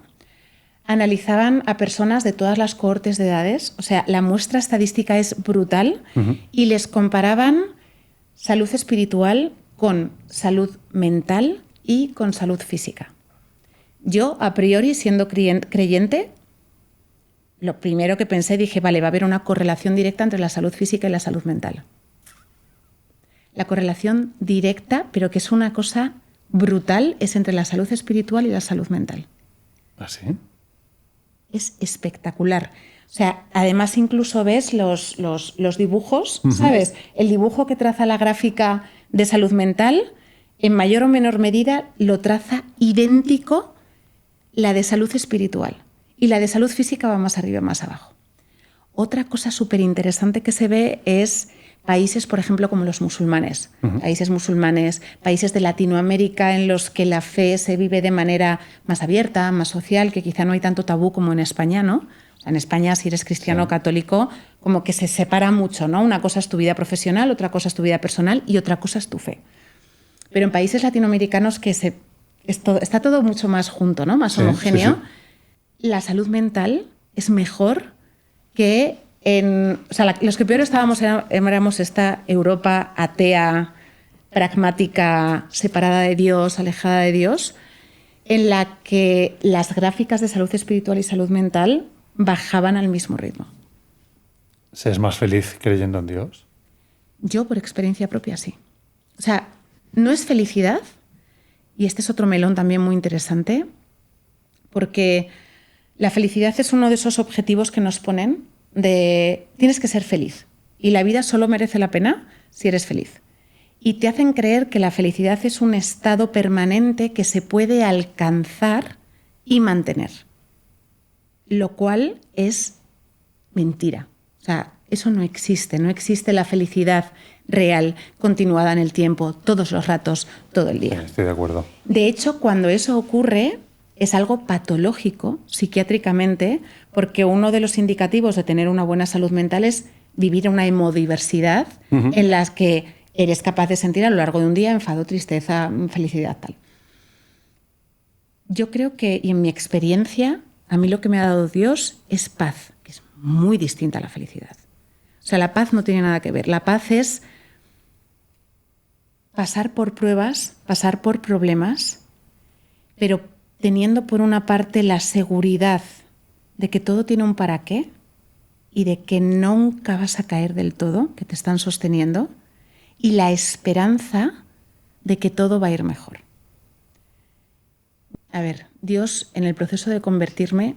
analizaban a personas de todas las cohortes de edades. O sea, la muestra estadística es brutal y les comparaban salud espiritual con salud mental y con salud física. Yo, a priori, siendo creyente, lo primero que pensé, dije, vale, va a haber una correlación directa entre la salud física y la salud mental. La correlación directa, pero que es una cosa brutal, es entre la salud espiritual y la salud mental. ¿Ah, sí? Es espectacular. O sea, además incluso ves los dibujos, ¿sabes? El dibujo que traza la gráfica de salud mental, en mayor o menor medida, lo traza idéntico la de salud espiritual. Y la de salud física va más arriba y más abajo. Otra cosa súper interesante que se ve es países, por ejemplo, como los musulmanes. Países musulmanes, países de Latinoamérica en los que la fe se vive de manera más abierta, más social, que quizá no hay tanto tabú como en España, ¿no? O sea, en España, si eres cristiano o católico, como que se separa mucho, ¿no? Una cosa es tu vida profesional, otra cosa es tu vida personal y otra cosa es tu fe. Pero en países latinoamericanos que está todo mucho más junto, ¿no? Más homogéneo. Sí, sí. La salud mental es mejor que o sea, los que peor estábamos éramos esta Europa atea, pragmática, separada de Dios, alejada de Dios, en la que las gráficas de salud espiritual y salud mental bajaban al mismo ritmo. ¿Se es más feliz creyendo en Dios? Yo, por experiencia propia, sí. O sea, no es felicidad, y este es otro melón también muy interesante, porque la felicidad es uno de esos objetivos que nos ponen de tienes que ser feliz y la vida solo merece la pena si eres feliz. Y te hacen creer que la felicidad es un estado permanente que se puede alcanzar y mantener, lo cual es mentira. O sea, eso no existe la felicidad real, continuada en el tiempo, todos los ratos, todo el día. Estoy de acuerdo. De hecho, cuando eso ocurre, es algo patológico psiquiátricamente, porque uno de los indicativos de tener una buena salud mental es vivir una hemodiversidad en la que eres capaz de sentir a lo largo de un día enfado, tristeza, felicidad, tal. Yo creo que, y en mi experiencia, a mí lo que me ha dado Dios es paz, que es muy distinta a la felicidad. O sea, la paz no tiene nada que ver. La paz es pasar por pruebas, pasar por problemas, pero teniendo por una parte la seguridad de que todo tiene un para qué y de que nunca vas a caer del todo, que te están sosteniendo, y la esperanza de que todo va a ir mejor. A ver, Dios en el proceso de convertirme,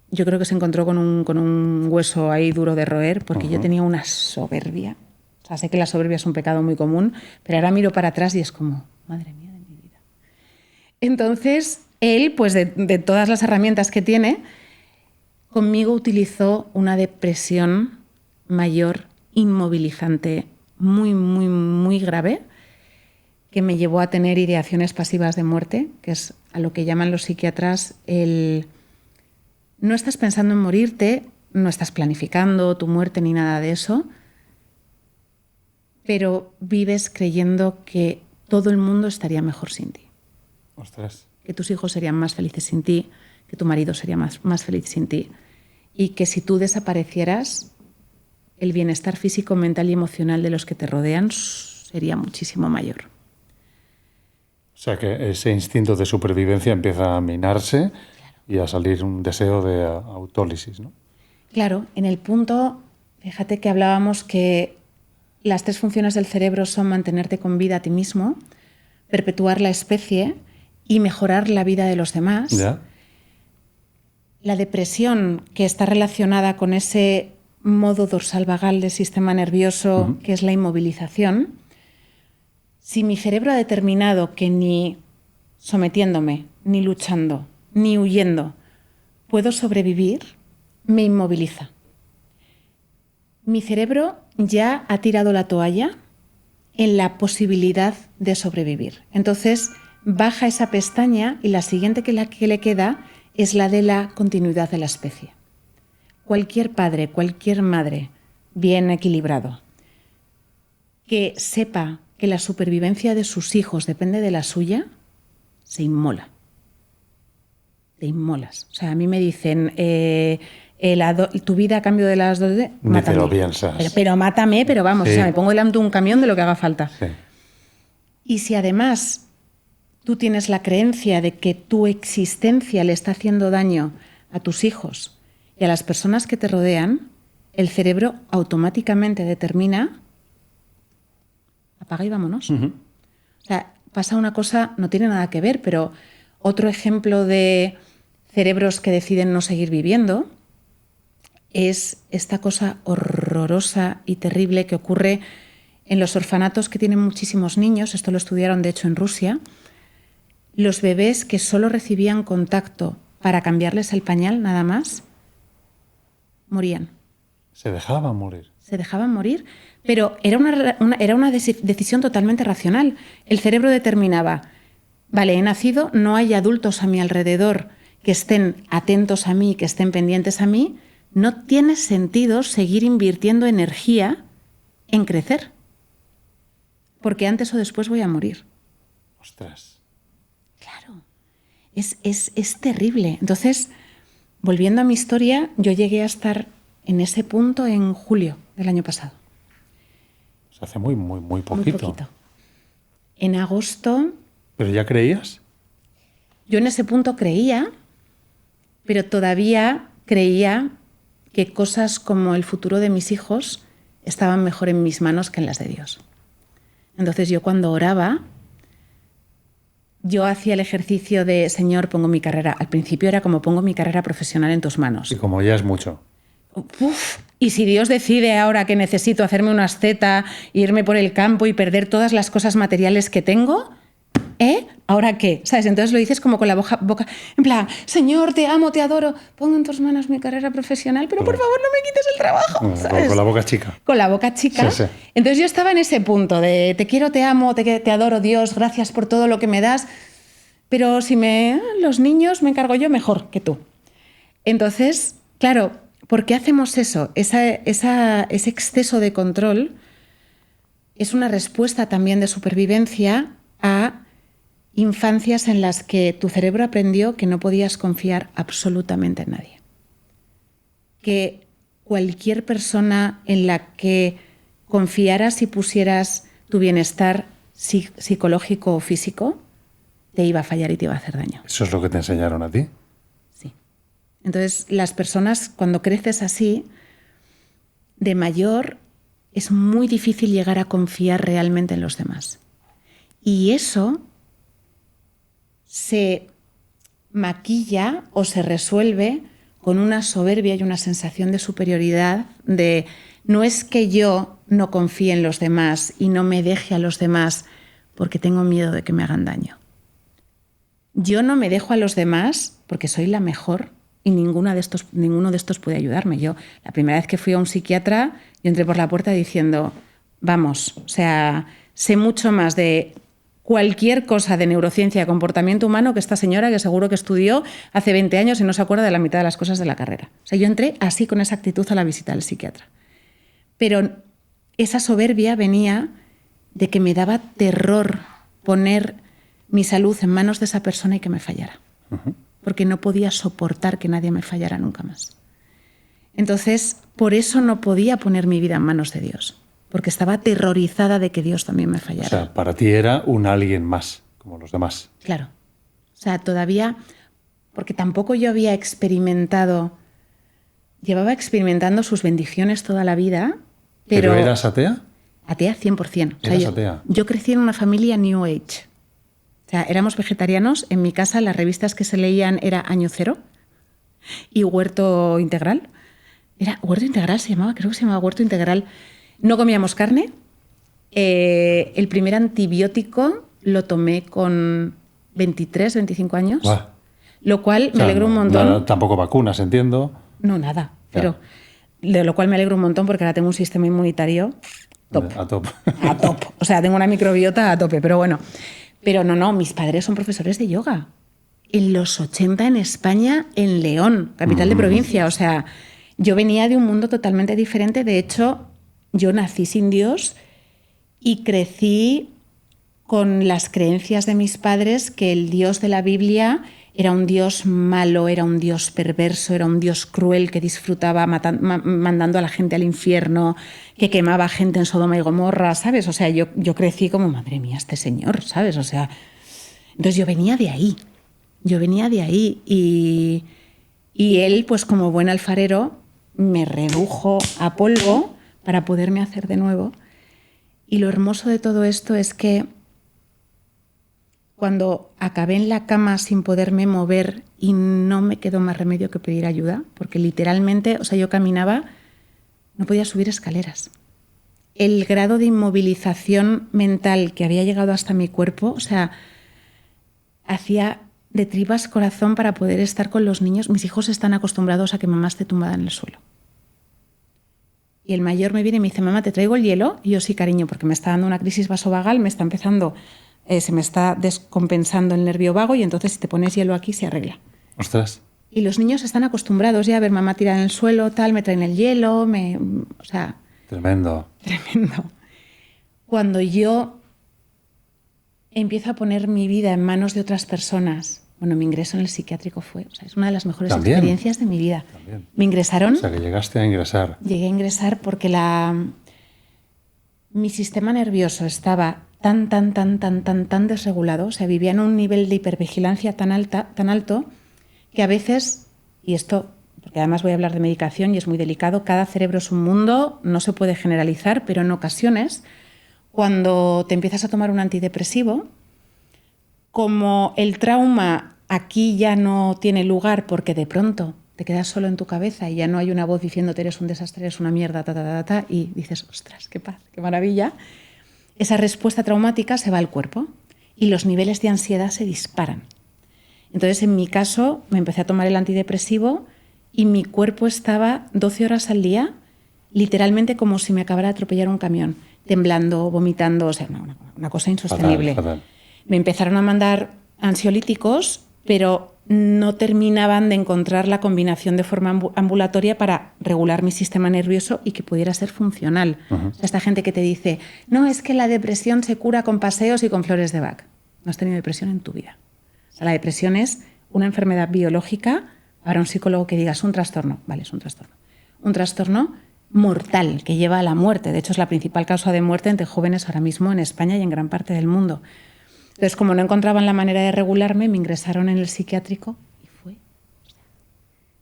yo creo que se encontró con un hueso ahí duro de roer, porque yo tenía una soberbia. O sea, sé que la soberbia es un pecado muy común, pero ahora miro para atrás y es como, madre mía de mi vida. Entonces, él, pues de todas las herramientas que tiene, conmigo utilizó una depresión mayor, inmovilizante, muy, muy, muy grave, que me llevó a tener ideaciones pasivas de muerte, que es a lo que llaman los psiquiatras el no estás pensando en morirte, no estás planificando tu muerte ni nada de eso, pero vives creyendo que todo el mundo estaría mejor sin ti. Ostras. Que tus hijos serían más felices sin ti, que tu marido sería más feliz sin ti, y que si tú desaparecieras, el bienestar físico, mental y emocional de los que te rodean sería muchísimo mayor. O sea que ese instinto de supervivencia empieza a minarse y a salir un deseo de autólisis, ¿no? Claro, en el punto, fíjate que hablábamos que las 3 funciones del cerebro son mantenerte con vida a ti mismo, perpetuar la especie y mejorar la vida de los demás. ¿Ya? La depresión, que está relacionada con ese modo dorsal vagal del sistema nervioso, que es la inmovilización. Si mi cerebro ha determinado que ni sometiéndome, ni luchando, ni huyendo puedo sobrevivir, me inmoviliza. Mi cerebro ya ha tirado la toalla en la posibilidad de sobrevivir. Entonces baja esa pestaña y la siguiente que le queda es la de la continuidad de la especie. Cualquier padre, cualquier madre bien equilibrado que sepa que la supervivencia de sus hijos depende de la suya, se inmola. Te inmolas. O sea, a mí me dicen, tu vida a cambio de las 2 de... Mátame. Ni te lo piensas. Pero mátame, pero vamos, sí. O sea, me pongo delante de un camión de lo que haga falta. Sí. Y si además tú tienes la creencia de que tu existencia le está haciendo daño a tus hijos y a las personas que te rodean, el cerebro automáticamente determina apaga y vámonos. O sea, pasa una cosa, no tiene nada que ver, pero otro ejemplo de cerebros que deciden no seguir viviendo es esta cosa horrorosa y terrible que ocurre en los orfanatos que tienen muchísimos niños. Esto lo estudiaron, de hecho, en Rusia. Los bebés que solo recibían contacto para cambiarles el pañal, nada más, morían. Se dejaban morir. Se dejaban morir, pero era una decisión totalmente racional. El cerebro determinaba, vale, he nacido, no hay adultos a mi alrededor que estén atentos a mí, que estén pendientes a mí, no tiene sentido seguir invirtiendo energía en crecer, porque antes o después voy a morir. Ostras. Claro, es terrible. Entonces, volviendo a mi historia, yo llegué a estar en ese punto en julio del año pasado. Se hace muy poquito. Muy poquito. En agosto... ¿Pero ya creías? Yo en ese punto creía, pero todavía creía que cosas como el futuro de mis hijos estaban mejor en mis manos que en las de Dios. Entonces yo cuando oraba, yo hacía el ejercicio de, Señor, pongo mi carrera. Al principio era como pongo mi carrera profesional en tus manos. Y como ya es mucho. Y si Dios decide ahora que necesito hacerme una asceta, irme por el campo y perder todas las cosas materiales que tengo, ¿ahora qué? ¿Sabes? Entonces lo dices como con la boca, en plan, Señor, te amo, te adoro, pongo en tus manos mi carrera profesional, pero por favor no me quites el trabajo, ¿sabes? Con la boca chica. Con la boca chica. Sí. Entonces yo estaba en ese punto de te quiero, te amo, te adoro, Dios, gracias por todo lo que me das, pero si los niños me encargo yo mejor que tú. Entonces, claro, ¿por qué hacemos eso? Ese exceso de control es una respuesta también de supervivencia a infancias en las que tu cerebro aprendió que no podías confiar absolutamente en nadie. Que cualquier persona en la que confiaras y pusieras tu bienestar psicológico o físico te iba a fallar y te iba a hacer daño. ¿Eso es lo que te enseñaron a ti? Sí. Entonces, las personas, cuando creces así, de mayor, es muy difícil llegar a confiar realmente en los demás. Y eso se maquilla o se resuelve con una soberbia y una sensación de superioridad de no es que yo no confíe en los demás y no me deje a los demás porque tengo miedo de que me hagan daño. Yo no me dejo a los demás porque soy la mejor y ninguno de estos puede ayudarme. Yo, la primera vez que fui a un psiquiatra, yo entré por la puerta diciendo, vamos, o sea, sé mucho más de cualquier cosa de neurociencia, comportamiento humano que esta señora que seguro que estudió hace 20 años y no se acuerda de la mitad de las cosas de la carrera. O sea, yo entré así con esa actitud a la visita del psiquiatra. Pero esa soberbia venía de que me daba terror poner mi salud en manos de esa persona y que me fallara. Porque no podía soportar que nadie me fallara nunca más. Entonces, por eso no podía poner mi vida en manos de Dios, porque estaba aterrorizada de que Dios también me fallara. O sea, para ti era un alguien más, como los demás. Claro. O sea, todavía, porque tampoco yo había experimentado, llevaba experimentando sus bendiciones toda la vida, pero... ¿Pero eras atea? Atea 100%. O sea, ¿Eras atea? Yo crecí en una familia New Age. O sea, éramos vegetarianos. En mi casa las revistas que se leían era Año Cero y Huerto Integral. Era Huerto Integral se llamaba, creo que se llamaba Huerto Integral. No comíamos carne. El primer antibiótico lo tomé con 23, 25 años. Buah. Lo cual O sea, me alegro un montón. nada, tampoco vacunas, entiendo. No, nada. Claro. Pero de lo cual me alegro un montón porque ahora tengo un sistema inmunitario top. A top. A top. O sea, tengo una microbiota a tope, pero bueno. Pero no, mis padres son profesores de yoga. En los 80 en España, en León, capital de provincia. O sea, yo venía de un mundo totalmente diferente. De hecho, yo nací sin Dios y crecí con las creencias de mis padres que el Dios de la Biblia era un Dios malo, era un Dios perverso, era un Dios cruel que disfrutaba mandando a la gente al infierno, que quemaba gente en Sodoma y Gomorra, ¿sabes? O sea, yo crecí como, madre mía, este señor, ¿sabes? O sea, entonces yo venía de ahí. Y él, pues como buen alfarero, me redujo a polvo para poderme hacer de nuevo. Y lo hermoso de todo esto es que cuando acabé en la cama sin poderme mover y no me quedó más remedio que pedir ayuda, porque literalmente, o sea, yo caminaba, no podía subir escaleras. El grado de inmovilización mental que había llegado hasta mi cuerpo, o sea, hacía de tripas corazón para poder estar con los niños. Mis hijos están acostumbrados a que mamá esté tumbada en el suelo. Y el mayor me viene y me dice, mamá, ¿te traigo el hielo? Y yo, sí, cariño, porque me está dando una crisis vasovagal, me está empezando... se me está descompensando el nervio vago y entonces si te pones hielo aquí se arregla. Ostras. Y los niños están acostumbrados ya a ver mamá tirada en el suelo, tal, me traen el hielo, o sea... Tremendo. Tremendo. Cuando yo empiezo a poner mi vida en manos de otras personas, bueno, mi ingreso en el psiquiátrico fue, o sea, es una de las mejores experiencias de mi vida. También. Me ingresaron... O sea, que llegaste a ingresar. Llegué a ingresar porque mi sistema nervioso estaba tan desregulado, o sea, vivía en un nivel de hipervigilancia tan alto, que a veces, y esto, porque además voy a hablar de medicación y es muy delicado, cada cerebro es un mundo, no se puede generalizar, pero en ocasiones, cuando te empiezas a tomar un antidepresivo, como el trauma aquí ya no tiene lugar porque de pronto te quedas solo en tu cabeza y ya no hay una voz diciéndote eres un desastre, eres una mierda, y dices, ostras, qué paz, qué maravilla. Esa respuesta traumática se va al cuerpo y los niveles de ansiedad se disparan. Entonces, en mi caso, me empecé a tomar el antidepresivo y mi cuerpo estaba 12 horas al día, literalmente como si me acabara de atropellar un camión, temblando, vomitando, o sea, una cosa insostenible. Fatal. Me empezaron a mandar ansiolíticos, pero no terminaban de encontrar la combinación de forma ambulatoria para regular mi sistema nervioso y que pudiera ser funcional. O sea, esta gente que te dice, no, es que la depresión se cura con paseos y con flores de Bach. No has tenido depresión en tu vida. O sea, la depresión es una enfermedad biológica. Ahora un psicólogo que diga, es un trastorno. Vale, es un trastorno. Un trastorno mortal que lleva a la muerte. De hecho, es la principal causa de muerte entre jóvenes ahora mismo en España y en gran parte del mundo. Entonces, como no encontraban la manera de regularme, me ingresaron en el psiquiátrico y fue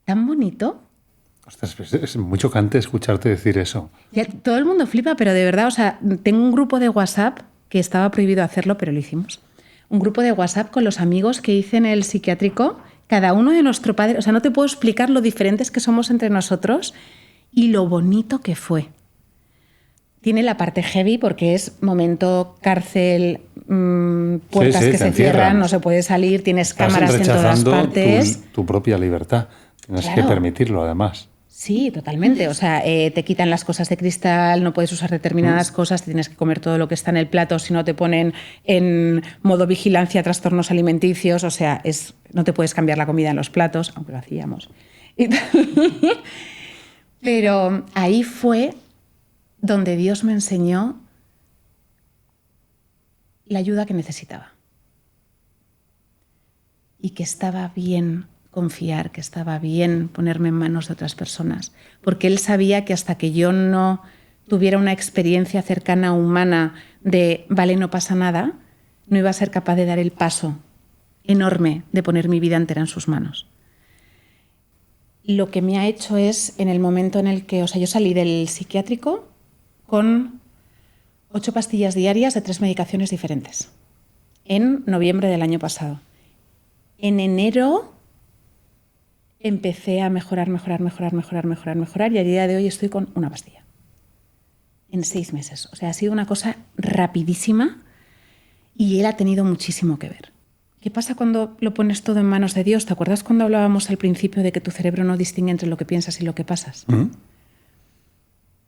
tan bonito. Ostras, es muy chocante escucharte decir eso. Ya, todo el mundo flipa, pero de verdad, o sea, tengo un grupo de WhatsApp que estaba prohibido hacerlo, pero lo hicimos. Un grupo de WhatsApp con los amigos que hice en el psiquiátrico, cada uno de nuestro padre, o sea, no te puedo explicar lo diferentes que somos entre nosotros y lo bonito que fue. Tiene la parte heavy porque es momento cárcel, puertas que se cierran, no se puede salir, tienes cámaras en todas partes. Tu propia libertad. Tienes que permitirlo, además. Sí, totalmente. O sea, te quitan las cosas de cristal, no puedes usar determinadas cosas, te tienes que comer todo lo que está en el plato, si no te ponen en modo vigilancia, trastornos alimenticios. O sea, no te puedes cambiar la comida en los platos, aunque lo hacíamos. Pero ahí fue donde Dios me enseñó la ayuda que necesitaba y que estaba bien confiar, que estaba bien ponerme en manos de otras personas, porque él sabía que hasta que yo no tuviera una experiencia cercana, humana, de vale, no pasa nada, no iba a ser capaz de dar el paso enorme de poner mi vida entera en sus manos. Lo que me ha hecho es, en el momento en el que, yo salí del psiquiátrico con 8 pastillas diarias de 3 medicaciones diferentes, en noviembre del año pasado. En enero empecé a mejorar y a día de hoy estoy con una pastilla. En 6 meses. O sea, ha sido una cosa rapidísima y él ha tenido muchísimo que ver. ¿Qué pasa cuando lo pones todo en manos de Dios? ¿Te acuerdas cuando hablábamos al principio de que tu cerebro no distingue entre lo que piensas y lo que pasas?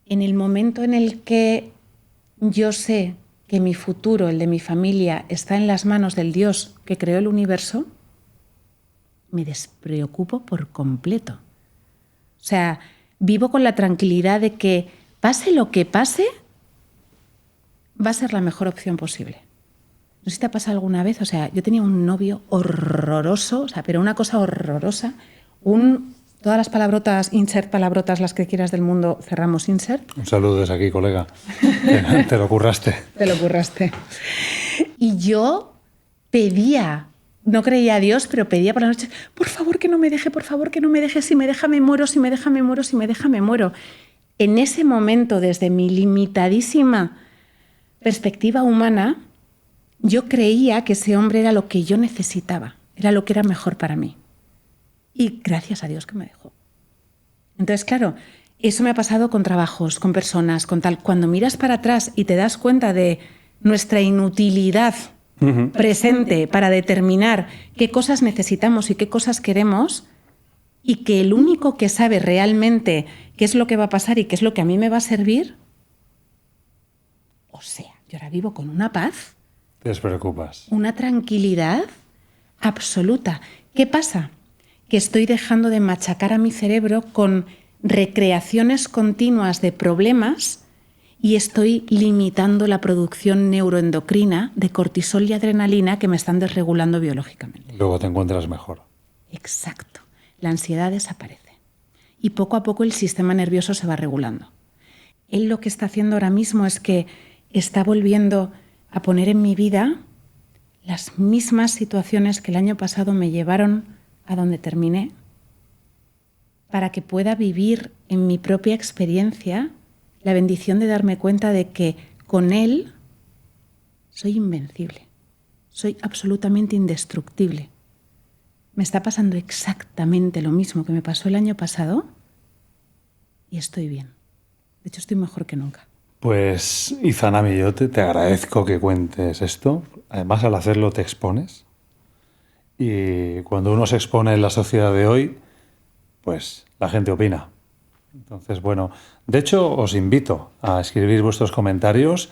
En el momento en el que yo sé que mi futuro, el de mi familia, está en las manos del Dios que creó el universo, me despreocupo por completo. O sea, vivo con la tranquilidad de que pase lo que pase, va a ser la mejor opción posible. No sé si te ha pasado alguna vez, yo tenía un novio horroroso, pero una cosa horrorosa, todas las palabrotas, insert palabrotas, las que quieras del mundo, cerramos insert. Un saludo desde aquí, colega. Te lo curraste. Te lo curraste. Y yo pedía, no creía a Dios, pero pedía por la noche, por favor que no me deje, por favor que no me deje, si me deja me muero, si me deja me muero, si me deja me muero. En ese momento, desde mi limitadísima perspectiva humana, yo creía que ese hombre era lo que yo necesitaba, era lo que era mejor para mí. Y gracias a Dios que me dejó. Entonces, claro, eso me ha pasado con trabajos, con personas, con tal. Cuando miras para atrás y te das cuenta de nuestra inutilidad presente para determinar qué cosas necesitamos y qué cosas queremos, y que el único que sabe realmente qué es lo que va a pasar y qué es lo que a mí me va a servir, yo ahora vivo con una paz. Te despreocupas. Una tranquilidad absoluta. ¿Qué pasa? Que estoy dejando de machacar a mi cerebro con recreaciones continuas de problemas y estoy limitando la producción neuroendocrina de cortisol y adrenalina que me están desregulando biológicamente. Luego te encuentras mejor. Exacto. La ansiedad desaparece. Y poco a poco el sistema nervioso se va regulando. Él lo que está haciendo ahora mismo es que está volviendo a poner en mi vida las mismas situaciones que el año pasado me llevaron a donde terminé, para que pueda vivir en mi propia experiencia la bendición de darme cuenta de que con él soy invencible, soy absolutamente indestructible. Me está pasando exactamente lo mismo que me pasó el año pasado y estoy bien. De hecho, estoy mejor que nunca. Pues, Izanami, yo te agradezco que cuentes esto. Además, al hacerlo te expones. Y cuando uno se expone en la sociedad de hoy, pues la gente opina. Entonces, bueno, de hecho, os invito a escribir vuestros comentarios,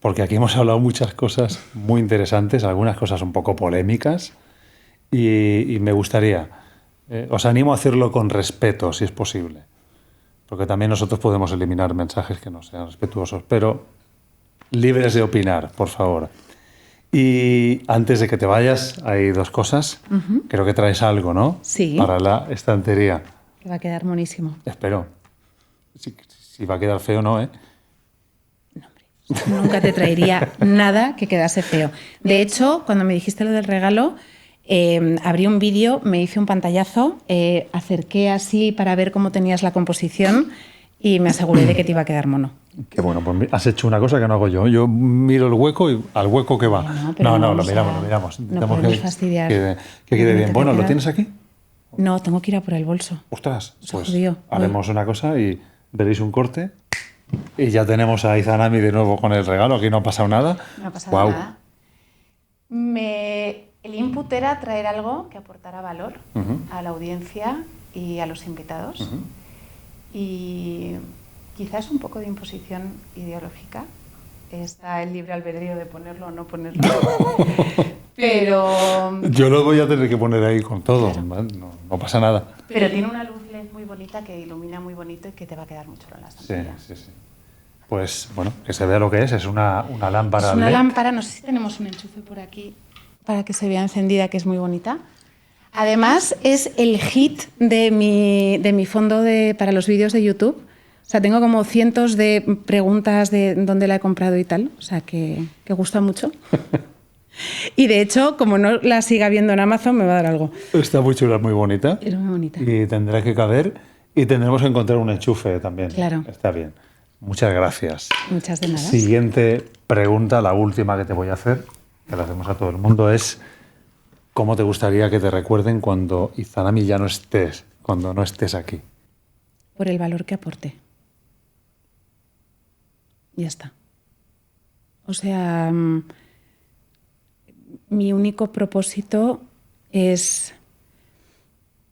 porque aquí hemos hablado muchas cosas muy interesantes, algunas cosas un poco polémicas, y me gustaría, os animo a hacerlo con respeto, si es posible. Porque también nosotros podemos eliminar mensajes que no sean respetuosos, pero libres de opinar, por favor. Y antes de que te vayas, hay 2 cosas. Creo que traes algo, ¿no? Sí. Para la estantería. Que va a quedar monísimo. Espero. Si va a quedar feo, no, ¿eh? No, hombre. Nunca te traería nada que quedase feo. De hecho, cuando me dijiste lo del regalo, abrí un vídeo, me hice un pantallazo, acerqué así para ver cómo tenías la composición y me aseguré de que te iba a quedar mono. Qué bueno, pues has hecho una cosa que no hago yo. Yo miro el hueco y al hueco que va. No, lo miramos. No podemos fastidiar. Que quede bien. Bueno, ¿lo tienes aquí? No, tengo que ir a por el bolso. Ostras, pues jodido. Haremos una cosa y veréis un corte y ya tenemos a Izanami de nuevo con el regalo. Aquí no ha pasado nada. No ha pasado nada. El input era traer algo que aportara valor a la audiencia y a los invitados. Y quizás un poco de imposición ideológica. Está el libre albedrío de ponerlo o no ponerlo. Pero yo lo voy a tener que poner ahí con todo. Claro. No pasa nada. Pero tiene una luz LED muy bonita que ilumina muy bonito y que te va a quedar mucho en la estantería. Sí. Pues bueno, que se vea lo que es. Es una lámpara. Es una LED. lámpara, no sé si tenemos un enchufe por aquí para que se vea encendida, que es muy bonita. Además, es el hit de mi fondo para los vídeos de YouTube. O sea, tengo como cientos de preguntas de dónde la he comprado y tal. O sea, que gusta mucho. Y de hecho, como no la siga viendo en Amazon, me va a dar algo. Está muy chula, muy bonita. Es muy bonita. Y tendrá que caber. Y tendremos que encontrar un enchufe también. Claro. Está bien. Muchas gracias. Muchas de nada. Siguiente pregunta, la última que te voy a hacer, que la hacemos a todo el mundo, es ¿cómo te gustaría que te recuerden cuando Izanami ya no estés, cuando no estés aquí? Por el valor que aporte. Ya está. O sea, mi único propósito es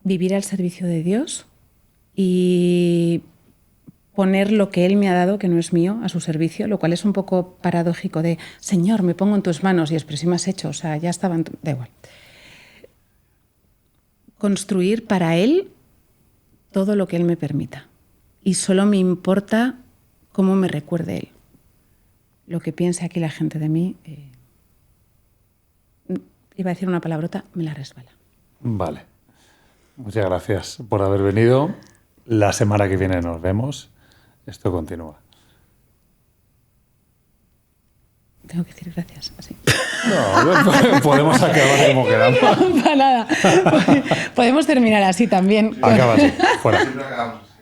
vivir al servicio de Dios y poner lo que Él me ha dado, que no es mío, a su servicio, lo cual es un poco paradójico de, Señor, me pongo en tus manos y es, pero si me has hecho, o sea, ya estaba en da igual. Construir para Él todo lo que Él me permita. Y solo me importa cómo me recuerde Él. Lo que piense aquí la gente de mí, iba a decir una palabrota, me la resbala. Vale. Muchas gracias por haber venido. La semana que viene nos vemos. Esto continúa. Tengo que decir gracias, así. No, podemos acabar como queramos. No, para nada. Podemos terminar así también. Acaba así, fuera. Siempre acabamos así.